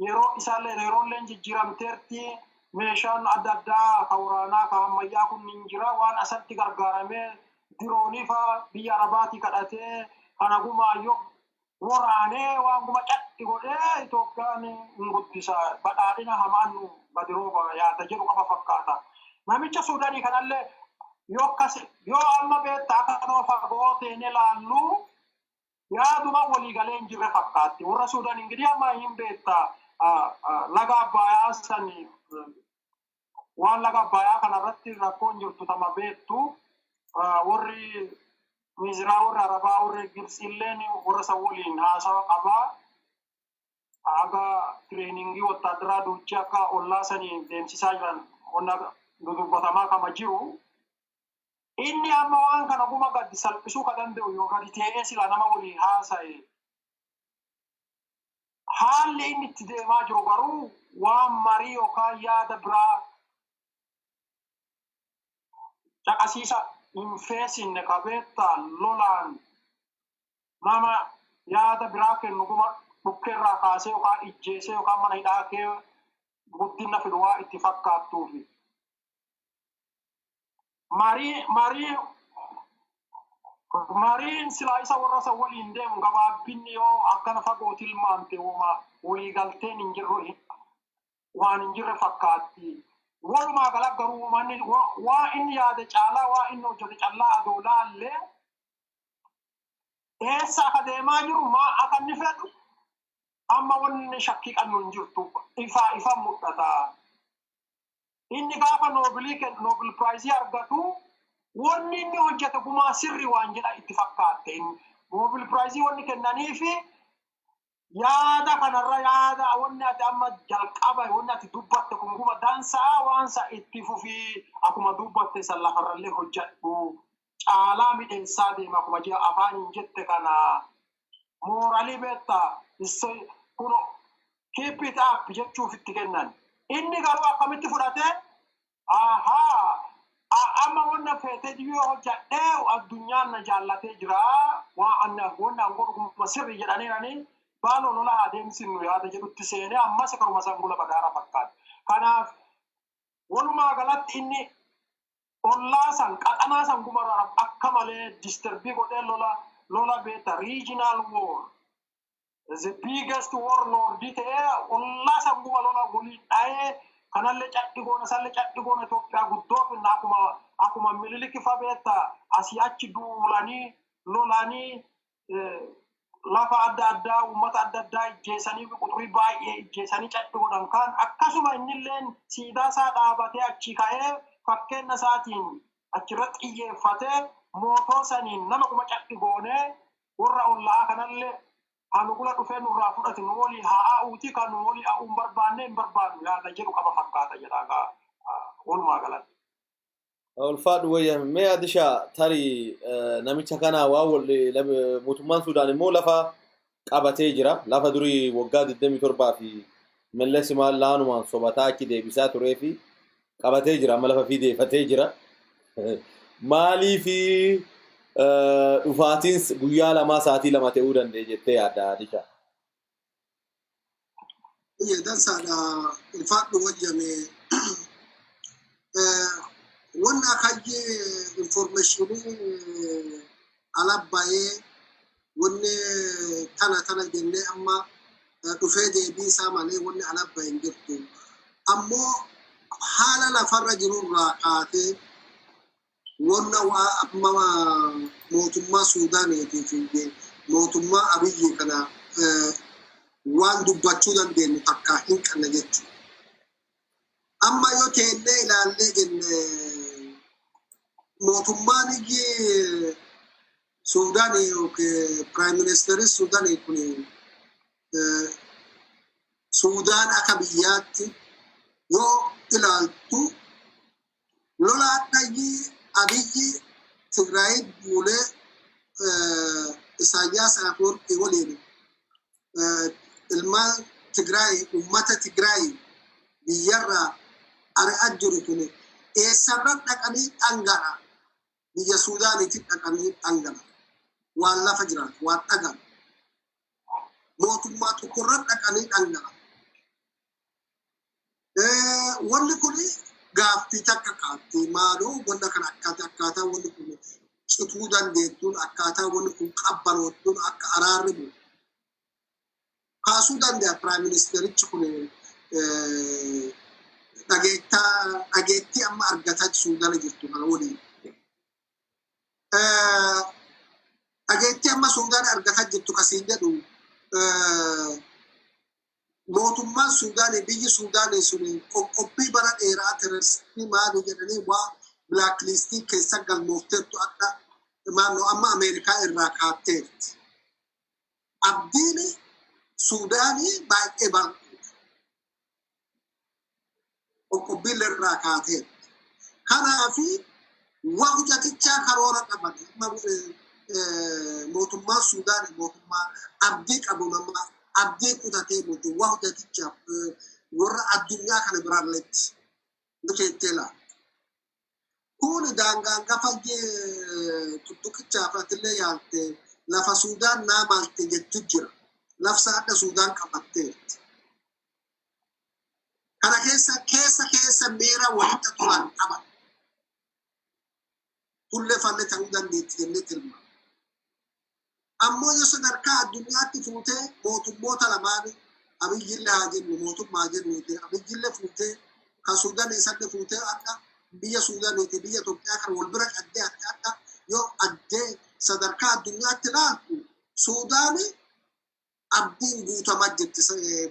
yeroo isaallee yeroolleen jijjiiramteerti meeshaan adda addaa ka waraanaa ka ammayyaa kun hin jira waan asatti gargaaramee diroonii fa'aa biyya arabaatii kadhatee kana gumaayyoo waraanee waan guma cadhi godhee Itoophiyaan hin guddisa badhaadhina hamaan gadi rooba yaada jedhu qaba fakkaata. Namicha Suudaanii kanallee yoo amma beektaa akka nama fagoo teenee laallu yaaduma waliigalee hin jirre fakkaatti. Warra Suudaanii ingirii amma hin beektaa laga Abbayyaa sanii waan laga Abbayyaa kanarratti rakkoon jirtu tama beektu warri Misraa warra Arabaa warri Gibsiilleen warra san waliin haasawa qabaa aga tireeningii wattaadaraa duuchii akka ollaa sanii deemsisaa jiran qonna dudubbatamaa kama jiru. Inni amma waan kana guma gadi salphisuu ka danda'u yoo gadi ta'ee sila nama waliin haasa'e. Haalli inni itti deemaa jiru garuu waan marii yookaan yaada biraa caqasiisa hin feesinne qabeettaa lolaan nama yaada biraa kennu guma dhukkeerraa kaasee yookaan ijjeesee yookaan mana hidhaa kee guddina fidu waa itti fakkaattuufi. Mariin silaa isa warra san waliin deemu gabaabbinni yoo akkana fagoo tilmaamte waliigalteen hin jirre waan hin jirre fakkaatti. Walumaa gala garuu waa inni yaade caalaa waa inni hojjete callaa adoo laallee eessa akka deemaa jiru maa akka inni fedhu amma wanni shakkii qabnu hin jirtu ifa mul'ata. Inni gaafa Nobel Prize argatu wanni inni hojjete gumaa sirri waan jedha itti fakkaatte. Nobel Prize wanni kennaniifi yaada kanarra yaada wanni ati amma jalqaba wanni ati dubbatte kun guma dansaa waan sa itti fufii akkuma dubbatte san lafarrallee hojjedhu caalaa midheensaa deema akkuma ji'a afaaniin jette kana mooraalii beektaa kun keep it up jechuuf itti kennan. inni garuu akkamitti fudhate amma wanna feete dhiyoo hojjadhee addunyaan na jaallatee jira wanna godhuma sirri jedhaniiranii baaloo lola adeemsinu yaada jedhutti seenee ammas karuma sangula bagaara fakkaate. Kanaaf walumaa galatti inni ollaasan qaxanaasan gumara akka malee disturbii godhee lola beeta regional war the biggest warlord ta'ee ollaasan guma lola walii dha'ee kanallee caddi goona sallee caddi goona Itoophiyaa guddoo fi akkuma Minilik fa beeta asii achi duulanii lolanii lafa adda addaa uummata adda addaa ijjeessanii fi quxurii baay'ee ijjeessanii caddi godhan kan akkasuma innilleen siidaa isaa dhaabatee achi ka'ee fakkeenya isaatiin achirratti xiyyeeffatee mootoo saniin nama kuma caddi goonee warra ollaa kanallee hanugula dhufee nurraa fudhate nu walii haa'uuti kan nu walii haa'uun barbaanne hin barbaannu yaada jedhu qaba fakkaata jedhaa walumaa galatti. Ulfaadhu wayya mee adisha tarii namicha kana waa mootummaan Sudaan immoo lafa qabatee jira lafa durii waggaa 27 fi mallees laanumaan sobataa achi deebisaa turee fi qabatee jira amma lafa fiideeffatee jira maalii fi dhufaatiin guyyaa lamaa sa'aatii lama ta'uu danda'e jettee yaadda adisha. Dansaadha ulfaadhu wayyame wanna kayyee informationii alabbaa'ee wanni tana jennee amma dhufee deebii isaa malee wanni alabbaa'e hin jirtu. Ammoo haala lafarra jirurraa kaatee wanna waa amma mootummaa Suudaaniitii fi mootummaa Abiyyi kana waan dubbachuu dandeenyu takka hin qabne jechuudha. Amma yoo teellee ilaallee jenne mootummaan Suudaanii yookiin Prime Minister Suudaanii kun Suudaan akka biyyaatti yoo ilaaltu lolaadhayyii Abiyyi Tigraay buulee Isaayyaas Afwerqii waliin ilmaan Tigraay uummata Tigraay biyyarraa ari'aa jiru kun eessarra dhaqanii dhangala biyya Suudaaniitti dhaqanii dhangala waan lafa jiraatu waan dhagan mootummaa tokkorra dhaqanii dhangala. Wanni kun gaaffii takka kaatti maaloo wanta kana akkaataa wanni kun cituu dandeettuun akkaataa wanni kun qabbanootuun akka araarri bu'u kaasuu danda'a Prime Ministerichi kun dhageettii amma argataa Suudaan jirtu kana waliin. Dhageettii amma Suudaan argataa jirtu kasiin jedhu mootummaan Suudaan biyyi Suudaan sun qophii bara dheeraa terroristii maali jedhanii waa blacklistii keessa galmoofteettu akka maannoo amma Ameerikaa irraa kaatteetti. Abdiin Suudaanii baay'ee bal'uudha. Qoqqobbiin irraa kaateetti. Kanaafi waa hojjetichaa karoora qaban mootummaan Suudaan mootummaa abdii qabu nama abdii kutatee mootummaa waa hojjetichaaf warra addunyaa kana biraalletti dukeettee laata. Kun daangaan gafayyee tuttuqichaaf atillee yaalte lafa Suudaan naamaalte jettu jira. Lafsa adda Suudaan qabatteetti. Kana keessa miira walitti turan qaban. Tullee fallee ta'uu dandeetti jennee tilma. Ammoo yoo sadarkaa addunyaatti fuutee mootummoota lamaan Abiyyillee haa jennu mootummaa jennuuti. Abiyyillee fuutee kan Suudaan eessadde fuutee akka biyya Suudaaniiti biyya Itoophiyaa kan wal bira qaddee akka yoo addee sadarkaa addunyaatti ilaaltu Suudaani abdiin guutamaa jirti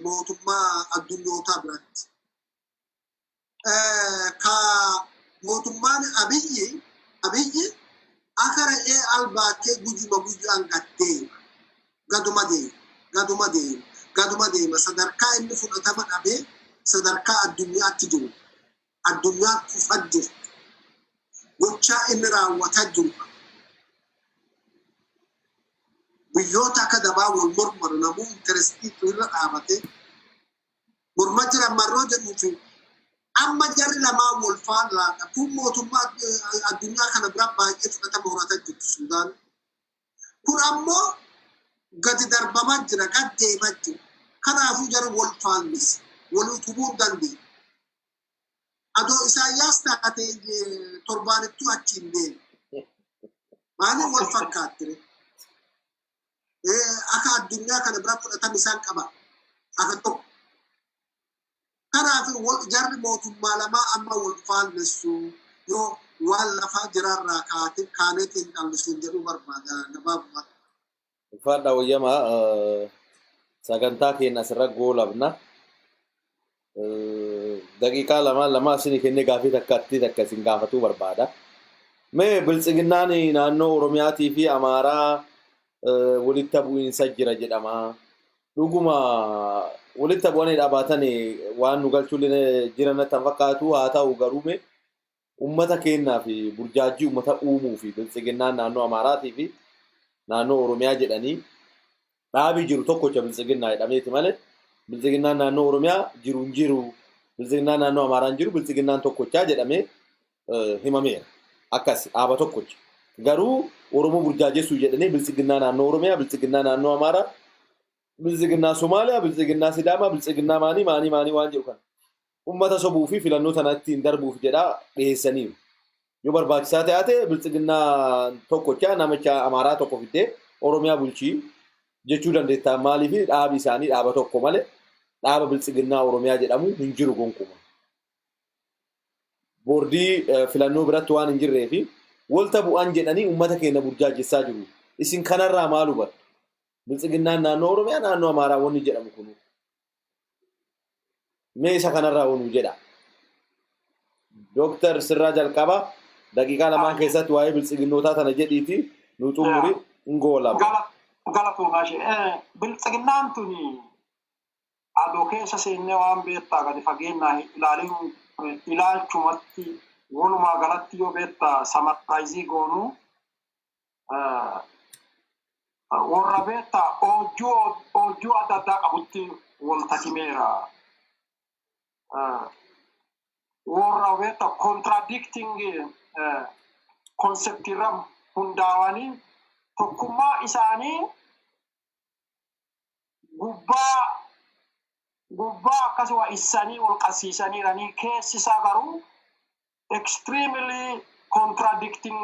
mootummaa addunyootaa biratti. Ka mootummaan Abiyyi akka re'ee albaatee guyyaan gaduma deema sadarkaa inni fudhatama dhabee sadarkaa addunyaatti jiru. Addunyaan kufaa jirti. Gochaa inni raawwataa jiru. Biyyoota akka dabaa wal mormaru namuu intarestii irra dhaabatee morma jiran marroo jedhuu fi amma jarri lamaa wal faallaa kun mootummaa addunyaa kana bira baay'ee fudhatama horata jirtu Sudaan. Kun ammoo gadi darbamaa jira, gad deemaa jira. Kanaafuu jarri wal faallisi, wal utubuu dandeenye. Adoo Isaayyaas taatee torbaanittuu achiin deemu. Maaliif wal fakkaattire? Akka addunyaa kana bira fudhatama isaan qaba. Akka tokko. Kanaafuu jarri mootummaa lamaa amma wal faallessu yoo waan lafaa jiraarraa kaaneetiin dhallisuun jedhu barbaada gabaabumatti. Fadha wayyamaa sagantaa keenya asirra goolabna. Daqiiqaa lama isin kenne gaafii takka isin gaafatuu barbaada. Mee biltsiginnaan naannoo Oromiyaatii fi Amaaraa walitti bu'iinsa jira jedhama. Dhuguma walitti bu'anii dhaabatan waan nu galchuun jiran tan fakkaatu haa ta'u garuu uummata keenyaa fi burjaajii uummata uumuu fi biltsiginnaan naannoo Amaaraatii fi naannoo Oromiyaa jedhanii dhaabii jiru tokkocha biltsiginnaa jedhameeti malee biltsiginnaan naannoo Oromiyaa jiru biltsiginnaan naannoo Amaaraan jiru biltsiginnaan tokkochaa jedhamee himameera. Akkas dhaaba tokkocha. Garuu Oromoo burjaajessu jedhanii biltsiginnaa naannoo Oromiyaa, biltsiginnaa naannoo Amaaraa, biltsiginnaa Somaaliyaa, biltsiginnaa Sidaamaa, biltsiginnaa maanii waan jiru kana. Uummata sobuu fi filannoo sana ittiin darbuuf jedhaa dhiyeessaniiru. Yoo barbaachisaa ta'e biltsiginnaa tokkochaa namicha Amaaraa tokko fiddee Oromiyaa bulchii jechuu dandeetta. Maaliif dhaabi isaanii dhaaba tokko malee dhaaba biltsiginnaa Oromiyaa jedhamu hin jiru gonkumaa. Boordii filannoo biratti waan hin jirree fi walta bu'an jedhanii uummata keenya burjaajessaa jiru. Isin kanarraa maal hubattu? Biltsiginnaan naannoo Oromiyaa naannoo Amaaraa wanni jedhamu kun. Mee isa kanarraa wanni jedha. Dr. Sirraa jalqabaa daqiiqaa lamaan keessatti waa'ee biltsiginnootaa tana jedhiiti nu xumuri hin goolaba. Galatuumaa ishee biltsiginnaan tuni adoo keessa seennee waan beektaa gadi fageenyaa ilaalchumatti walumaa galatti yoo beektaa samartaayizii goonuu warra beektaa oojjuu adda addaa qabutti walta himeera. Warra beektaa contradicting konseptiirra hundaa'anii tokkummaa isaanii gubbaa akkasuma isanii wal qabsiisaniiranii keessisaa garuu extremely contradicting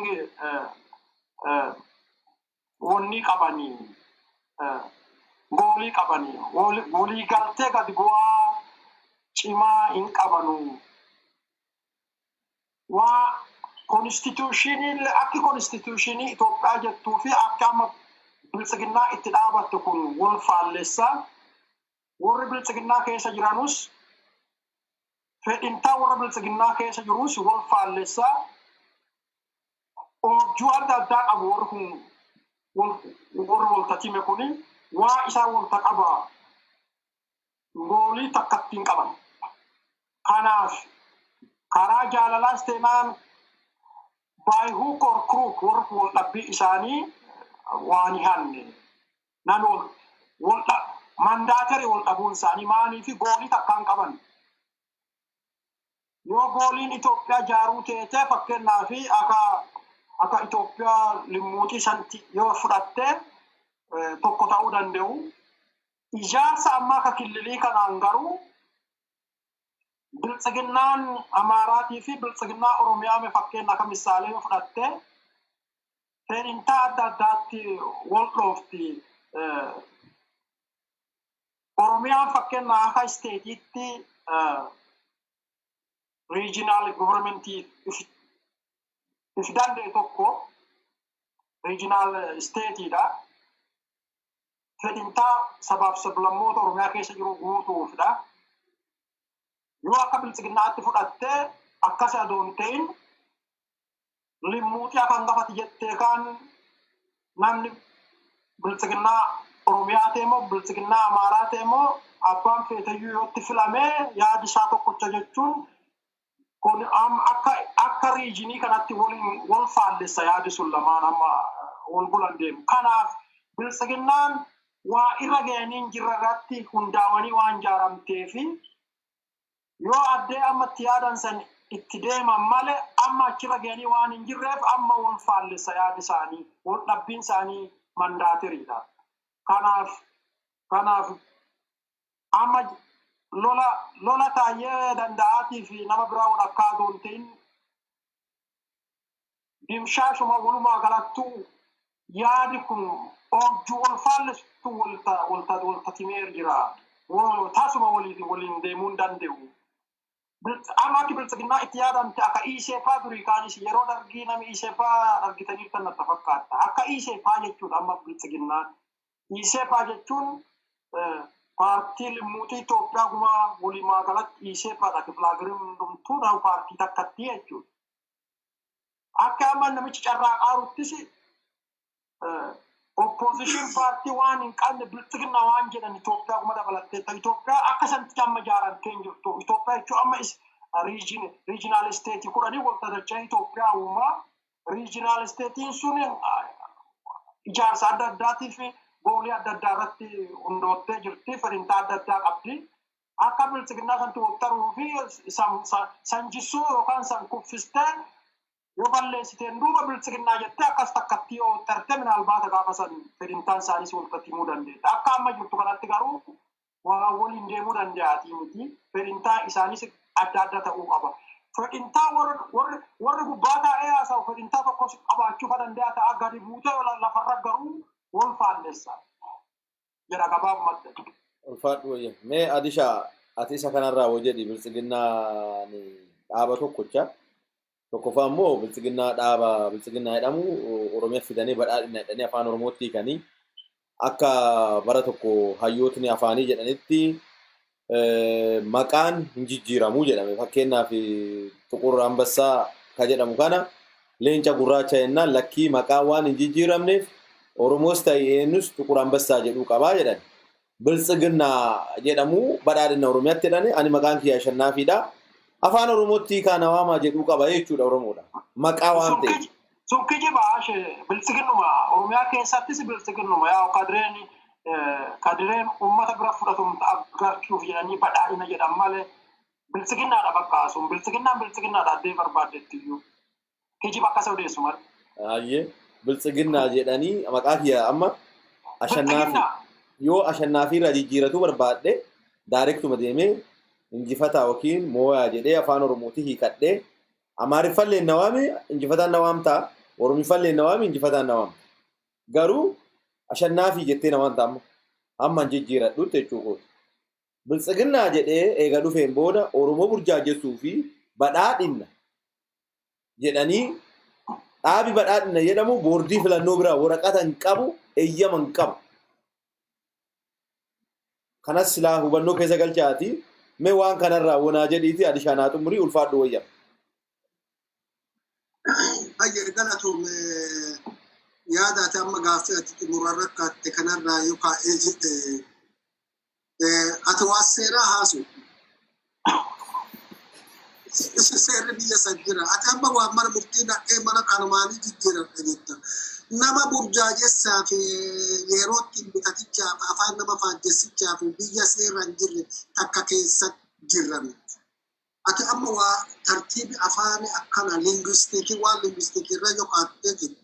wonni qabanii goolii qabanii goolii galtee gadi bu'aa cimaa hin qabanu waa konstituushinii akka konstituushinii Itoophiyaa jettuu fi akka amma biltsiginnaa itti dhaabattu kun wal faallessa. Warri biltsiginnaa keessa jiranus fedhintaa warra biltsiginnaa keessa jirus wal faallessa. Oojjuu adda addaa qabu warri kun warri walta time kuni waa isaa walta qaba. Goolii takka ittiin qaban. Kanaaf karaa jaalalaas ta'inaan by hook or crook warri wal dhabbii isaanii waan hanne nan wal mandaatari wal dhabuun isaanii maanii fi goolii takkaan qaban. Yoo gooliin Itoophiyaa jaaruu teete fakkeenyaa fi akka Itoophiyaa limmuutii santi yoo fudhatte tokko ta'uu danda'u. Ijaarsa ammaa akka killilii kanaan garuu biltsiginnaan Amaaraatii fi biltsiginnaa Oromiyaa fakkeenya akka misaalee yoo fudhatte fedhintaa adda addaatti wal dhoofti. Oromiyaan fakkeenya akka isteetiitti regional governmentii if danda'e tokko regional isteetiidha. Fedhintaa sabaaf sablammoota Oromiyaa keessa jiru guutuufidha. Yoo akka biltsiginnaatti fudhattee akkas adoon ta'in limmuutii akka hangafati jettee kaan namni biltsiginnaa Oromiyaa ta'emoo biltsiginnaa Amaaraa ta'emoo abbaan feetayyuu yootti filamee yaadi isaa tokkocha jechuun kun akka riijinii kanatti wal faallessa yaadi sun lamaan amma wal bulan deemu. Kanaaf biltsiginnaan waa irra ga'anii jirra irratti hundaa'anii waan jaaramteefi yoo addee amma tiyaadan san itti deeman malee amma achirra geenii waan hin jirreef amma wal faallessa yaadi isaanii wal dhabbiin isaanii mandaatiriidha. Kanaaf amma lola taayee danda'aatii fi nama biraa wal akkaatoo hin ta'in dimshaashuma walumaa galattuu yaadi kun oobjuu wal faallessu walta timee jira. Tasuma waliin deemuu hin danda'u. Amma akka biltsiginnaa itti yaadamte akka iiseefaa durii kaanis yeroo dargii nami iiseefaa argitaniif kan natti fakkaata. Akka iiseefaa jechuudha amma biltsiginnaan. Iiseefaa jechuun paartii limmuutii Itoophiyaa guma walumaa galatti iiseefaadha. Kifilaagiriin hundumtuu nama paartii takkatti jechuudha. Akka amma namichi carraa qaaruttis opposition party waan hin qabne biltsiginnaa waan jedhan Itoophiyaa guma dabalattee Itoophiyaa akka sanatti amma jaaramtee hin jirtu. Itoophiyaa jechuun amma regional state kudhanii walta dachee Itoophiyaa uumaa regional stateen sun ijaarsa adda addaatii fi goolii adda addaa irratti hundoottee jirti. Fedhintaa adda addaa qabdi. Akka biltsiginnaa sanatti waltaruu fi sanjisuu yookaan san kuffistee yoo balleessiteen duuba biltsiginnaa jettee akkas takkatti yoo terminal baata gaafa san fedhintaan isaanis walfatti himuu dandeetta. Akka amma jirtu kanatti garuu waa waliin deemuu danda'aatii miti. Fedhintaa isaanis adda adda ta'uu qaba. Fedhintaa warri gubbaa taa'ee haasa'u fedhintaa tokkos qabaachuu kan danda'a ta'a gadi buutee lafarra garuu wal faallessa. Jedha gabaabumatti. Ulfaadhu wayya. Mee Adishaa ati isa kanarraa hoo jedhi biltsiginnaan dhaaba tokkocha. Tokkoffaa immoo biltsiginnaa dhaaba biltsiginnaa jedhamu Oromiyaa fidanii badhaadhina jedhanii afaan Oromootti hiikanii akka bara tokko hayyootni afaanii jedhanitti maqaan hin jijjiiramuu jedhame. Fakkeenyaaf Xuqur Ambassaa ka jedhamu kana leenca gurraacha jennaan lakkii maqaan waan hin jijjiiramneef Oromoos ta'e eenyus Xuqur Ambassaa jedhuu qabaa jedhan. Biltsiginnaa jedhamu badhaadhina Oromiyaatti jedhani ani maqaan kiyyaa Ashannaafiidha. Afaan Oromootti kana waamaa jedhuu qaba jechuudha Oromoodha. Maqaa waan ta'e. Sukki jibaa biltsiginnuma Oromiyaa keessattis biltsiginnuma yaa kadireen uummata bira fudhatuun agarsiisuuf jedhanii badhaadhina jedhan malee biltsiginnaadha bakka sun biltsiginnaadha addee barbaaddetti iyyuu. Kijiba akkas odeessu malee. Ayyee biltsiginnaa jedhanii maqaa kiyya amma Ashannaafi yoo Ashannaafi irraa jijjiiratu barbaadde daayirektuma deemee injifataa yookiin mooyaa jedhee afaan Oromootti hiikadhee Amaariffallee nawaami injifataan nawaamtaa Oromiffallee nawaami injifataan nawaamta. Garuu Ashannaafi jettee nawaamta amma jijjiiradhuutti jechuudha. Biltsiginnaa jedhee eega dhufeen booda Oromoo burjaajessuu fi badhaadhina jedhanii dhaabi badhaadhina jedhamu boordii filannoo biraa waraqata hin qabu eeyyama hin qabu. Kanas silaa hubannoo keessa galchaati. Mee waan kanarraa wanaa jedhiiti Adishaa xumurii ulfaadhu wayya. Ayya galatuun yaadaati amma gaaffii ati xumura rakkaatte kanarraa yoo kaa'ee jirte ati waa seeraa haasu. Seerri biyya san jira. Ati amma waan mana murtii dhaqee mana kanumaanii jijjiiradha jetta. Nama burjaajessaa fi yeroo ittiin bitatichaaf afaan nama faajjessichaaf biyya seera hin jirre takka keessa jirran. Ati amma waa tartiibi afaanii akkana lingwistikii waan lingwistikii irra yoo kaattee jirtu.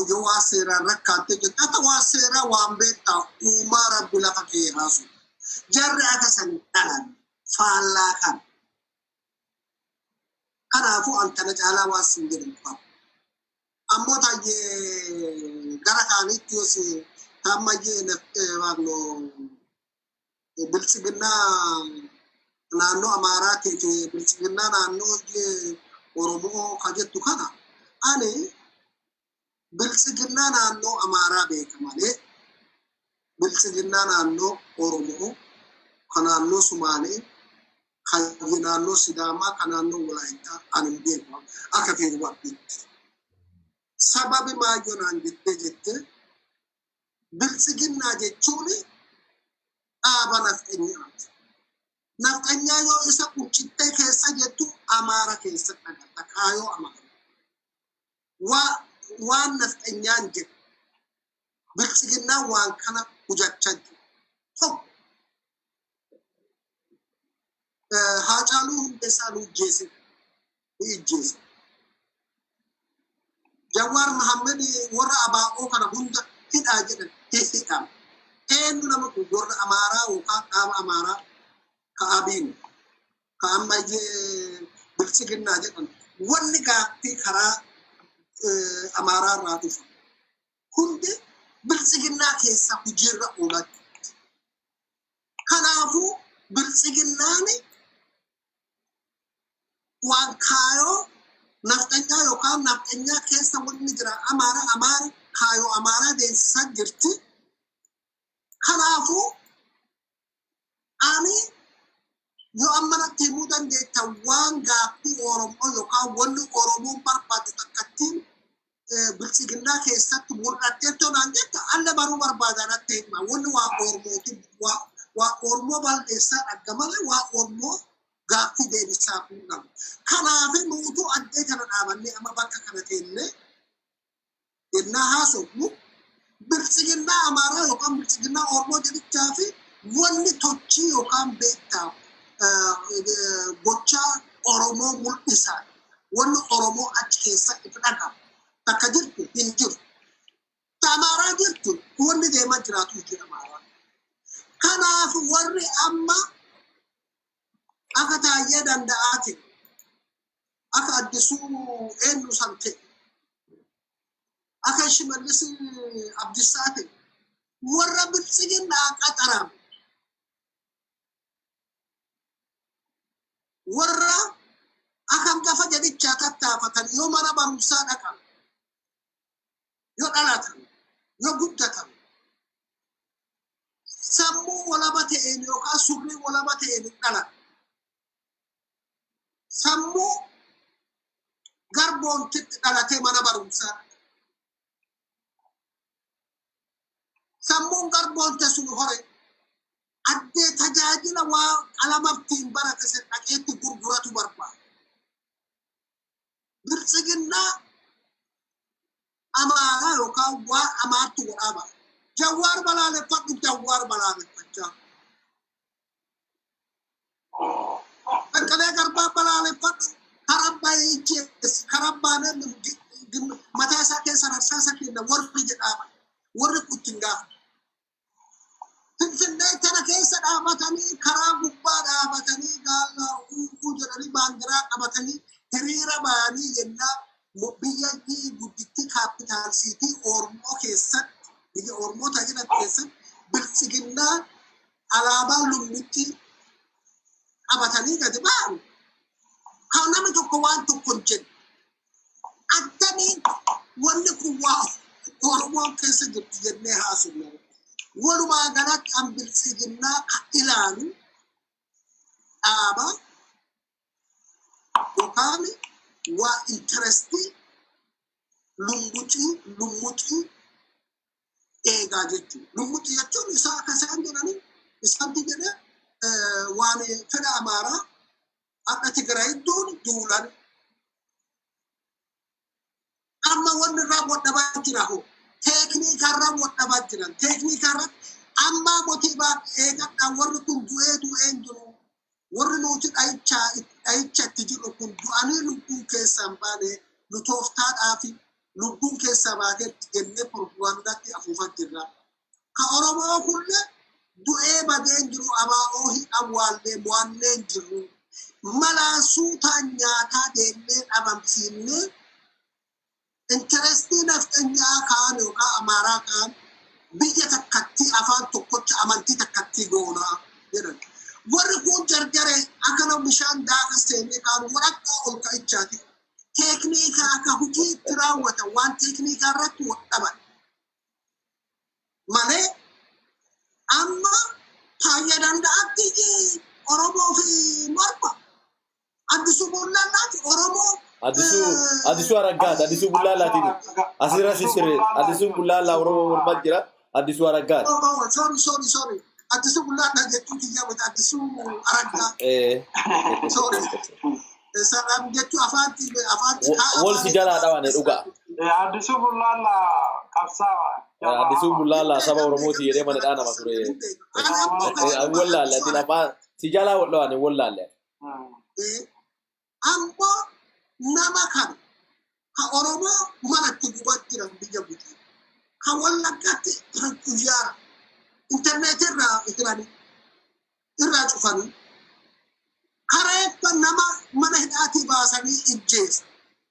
Yoo waa seeraan rakkaattee jirtu. Ati waa seeraa waan beektaa uumaa rabbi lafa kee haasu. Jarri akka san dhalan faallaa kan. Kanaafuu an kana caalaa waan sin jedhamu qaba. Ammoo taayee gara kaanitti yoo si taammayyee waanno biltsiginnaa naannoo Amaaraatii fi biltsiginnaa naannoo Oromoo ka jettu kana ani biltsiginnaa naannoo Amaaraa beeka malee biltsiginnaa naannoo Oromoo ka naannoo Sumaalee kan naannoo Sidaamaa kan naannoo Walaayittaa ani hin beeku akka ta'e wabbiitti. Sababi maayyoo naan jette biltsiginnaa jechuun dhaaba nafxanyaati. Nafxanyaa yoo isa quncittee keessa jettu Amaara keessa dhagatta kaayoo Amaara. Waan nafxanyaan jedhu biltsiginnaa waan kana hujachaa jiru. Tokko Haacaaluu Hundeessaa nu ijjeese. Jawaar Muhammad warra abaa'oo kana hunda hidhaa jedhan hidhaa. Eenyu nama kun warra Amaaraa yookaan dhaaba Amaaraa ka'abiin ka'ammayyee bilchiginnaa jedhan wanni gaaffii karaa Amaaraa irraa dhufu hundi bilchiginnaa keessa hojiirra oolaa. Kanaafuu bilchiginnaani waan kaayoo naftanyaa yookaan naftanyaa keessa wanni jira Amaaraa kaayoo Amaaraa deemsisaa jirti. Kanaafuu ani yoo ammanatti himuu dandeetta waan gaaffii Oromoo yookaan wanni Oromoon barbaadu takkattiin bilchiginnaa keessatti mul'attee tonaan jetta alla baruu barbaadaan hima wanni waa Oromootiin waa Oromoo balleessaa dhagga malee waa Oromoo gaaffii deebisaa fuudhamu. Kanaaf nuutu addee kana dhaabannee amma bakka kana teennee yennaa haasofnu bilchiginnaa Amaaraa yookaan bilchiginnaa Oromoo jedhichaa fi wanni tochii yookaan beektaa gochaa Oromoo mul'isaa wanni Oromoo achi keessa itti dhagamu takka jirtu hin jiru. Amaaraa jirtu wanni deemaa jiraatu jira Amaaraa. Kanaaf warri amma akka taayee danda'aati akka addisuu eenyu san ta'e akka Shimallis Abdiisaa ta'e warra bilchiginnaa qaxaramu warra akam gafa jedhichaa tattaafatan yoo mana barumsaa dhaqan yoo dhalatan yoo guddatan sammuu walaba ta'een yookaan surrii walaba ta'een dhalan sammuu garboontitti dhalatee mana barumsaa sammuun garboonte sun hore addee tajaajila waa qalamaftiin barate sen dhaqeetti gurguratu barbaada. Bilchiginnaa Amaaraa yookaan waa Amaartu godhaaba. Jawaar balaaleffadhu Jawaar balaaleffachaa. Qaqqalee Garbaa balaaleffadhu karabbaa ijjeessi karabbaanen mataa isaa keessa harsaasa kenna warri jedhaaba. Warri kuchin gaafa. Finfinnee kana keessa dhaabatanii karaa gubbaa dhaabatanii gaallaa uffuu jedhanii baandiraa qabatanii hiriira ba'anii yennaa biyya gudditti kaapitaalsiitii Oromoo keessatti biyya Oromoo tajaajila keessatti bilchiginnaa alaabaa lummitti qabatanii gadi ba'an. Kan namni tokko waan tokko hin jedhu. Addanii wanni kun waa Oromoon keessa jirti jennee haasofna. Walumaa galatti an bilchiginnaa kan ilaalu dhaaba yookaan waa intarestii lummucii eegaa jechuudha. Lummucii jechuun isaa akka isaan jedhanii isaanti jedhee waan fedha Amaaraa akka Tigraay duulan amma wanni irraa wadhabaa jira hoo teekniikarraa wadhabaa jiran teekniikarraa amma motiibaa eegadhaan warri kun du'een jiru warri nuti dhayicha itti jiru kun du'anii lubbuun keessaan baane nu tooftaadhaa fi lubbuun keessaa baateetti jennee propagandatti afuufaa jirra. Ka Oromoo kulle du'ee badeen jiru abaa'oo hin awwaallee mo'anneen jirru malaasuu taan nyaataa deemnee dhabamsiinnee interestii naftanyaa kaan yookaan Amaaraa kaan biyya takkatti afaan tokkocha amantii takkatti goonaa jedhan. Warri kun jarjaree akka nama bishaan daaka seenee kaan waraqaa ol ka'ichaati. Teekniika akka hojii itti raawwatan waan teekniikaa irratti wadhaban. Malee amma taayyaa danda'atti Oromoo fi morma addisuu bullallaati Oromoo. Addisuu araggaati addisuu bullaallaati asirra sisiree addisuu bullaallaa Oromoo morma jira addisuu araggaati. Sorry. Addisuu bullaallaa jechuun kiyyaa wata addisuu araggaa. Sorry. Sadaan jechuun afaanti wal si jalaa dhawane dhugaa. Addisuu bullaallaa qabsaa'aa. Addisuu bullaallaa saba Oromooti jedhee mana dhaanama ture. Wallaallatiin afaan si jalaa dhawane wallaalle. Ammoo nama kan Oromoo manatti gubaa jiran biyya bulchu. Kan Wallaggaatti guyyaa intarneetii irraa cufanii kareeffa nama mana hidhaatii baasanii ijjeessa.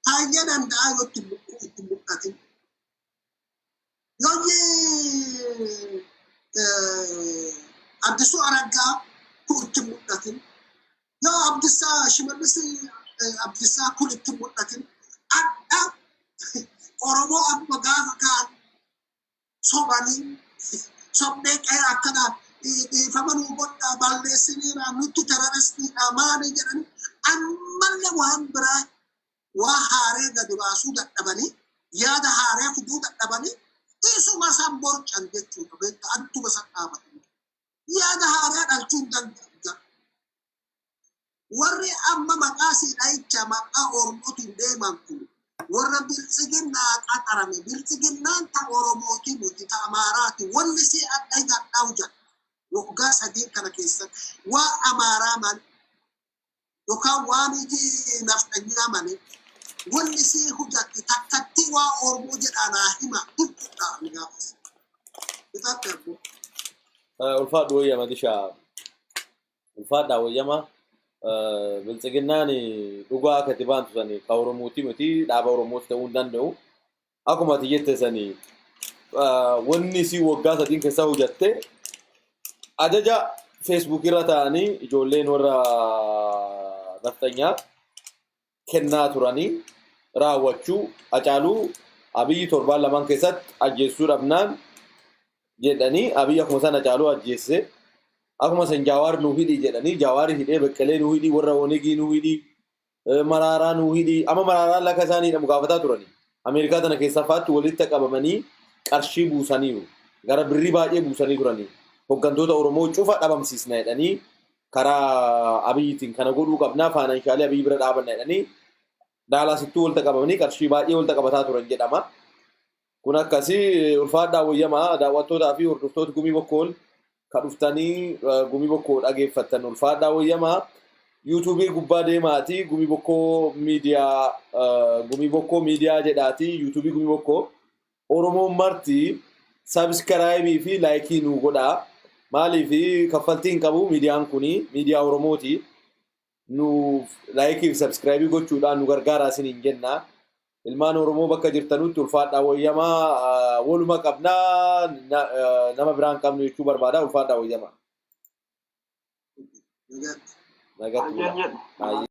Taayyaa danda'a yoo itti mul'atin. Yoo Addisuu Araggaa kun itti mul'atin. Yoo Abdisaa Shimallis Abdisaa kun itti mul'atin. Adda Oromoo amma gaafa kaan sobanii sobnee qe'ee akkanaa dhiifamanuu godhaa balleessiniidha nutti terroristiidha maali jedhanii ammallee waan biraa waa haaree gadi baasuu dadhabanii yaada haaree fiduu dadhabanii isuma isaan borcan jechuudha beekta adduma isaan dhaabatanii yaada haaree dhalchuu hin danda'u. Warri amma maqaa siidhaayicha maqaa Oromootiin deeman kun warra biltsiginnaa qaxarame biltsiginnaan ta Oromooti nuti ta Amaaraati wanni si adda gadhaa'u jedha. Waggaa sadii kana keessatti waa Amaaraa malee yookaan waan iji naftanyaa malee wanni si hojjatti takkatti waa Oromoo jedhanaa hima dubbiidhaan gaafas. Bitaatti argu. Ulfaadhu wayyama dishaa. Ulfaadhaa wayyama. Biltsiginnaan dhugaa akkatti baantu sanii ka Oromooti miti dhaaba Oromooti ta'uu hin danda'u. Akkuma ati jette sanii wanni si waggaa sadiin keessa hojjatte ajaja Facebook irra ta'anii ijoolleen warra naftanyaa kennaa turanii raawwachuu Hacaaluu Abiyyi torbaan lamaan keessatti ajjeessuu dhabnaan jedhanii Abiyyi akkuma sana Hacaaluu ajjeesse. Akkuma san Jawaar nuu hidhii jedhanii Jawaar hidhee Beqqalee nuu hidhii warra Onegii nuu hidhii Maraaraa nuu hidhii amma Maraaraan lakka isaaniidha mugaafataa turanii Ameerikaa tana keessa faatti walitti qabamanii qarshii buusaniiru gara birrii baay'ee buusanii turanii hooggantoota Oromoo cufa dhabamsiisna jedhanii karaa Abiyyiitiin kana godhuu qabnaa faayinaanshaali Abiyyi bira dhaabanna jedhanii Daalaasittuu walitti qabamanii qarshii baay'ee walitti qabataa turan jedhama. Kun akkasii ulfaadhaa wayyamaa daawwattootaa fi hordoftoota gumii bokkool kadhuftanii gumii bokkoo dhageeffattan ulfaadhaa wayyamaa yuutuubii gubbaa deemaati gumii bokkoo miidiyaa jedhaati yuutuubii gumii bokkoo Oromoon marti sabskraayibii fi laayikii nuu godhaa maaliif kaffaltii hin qabu miidiyaan kuni miidiyaa Oromooti nu laayikii fi sabskraayibii gochuudhaan nu gargaaraa isiniin jenna. Ilmaan Oromoo bakka jirtanutti ulfaadhaa wayyamaa waluma qabnaa nama biraan qabnu jechuu barbaada ulfaadhaa wayyamaa. Nagatti.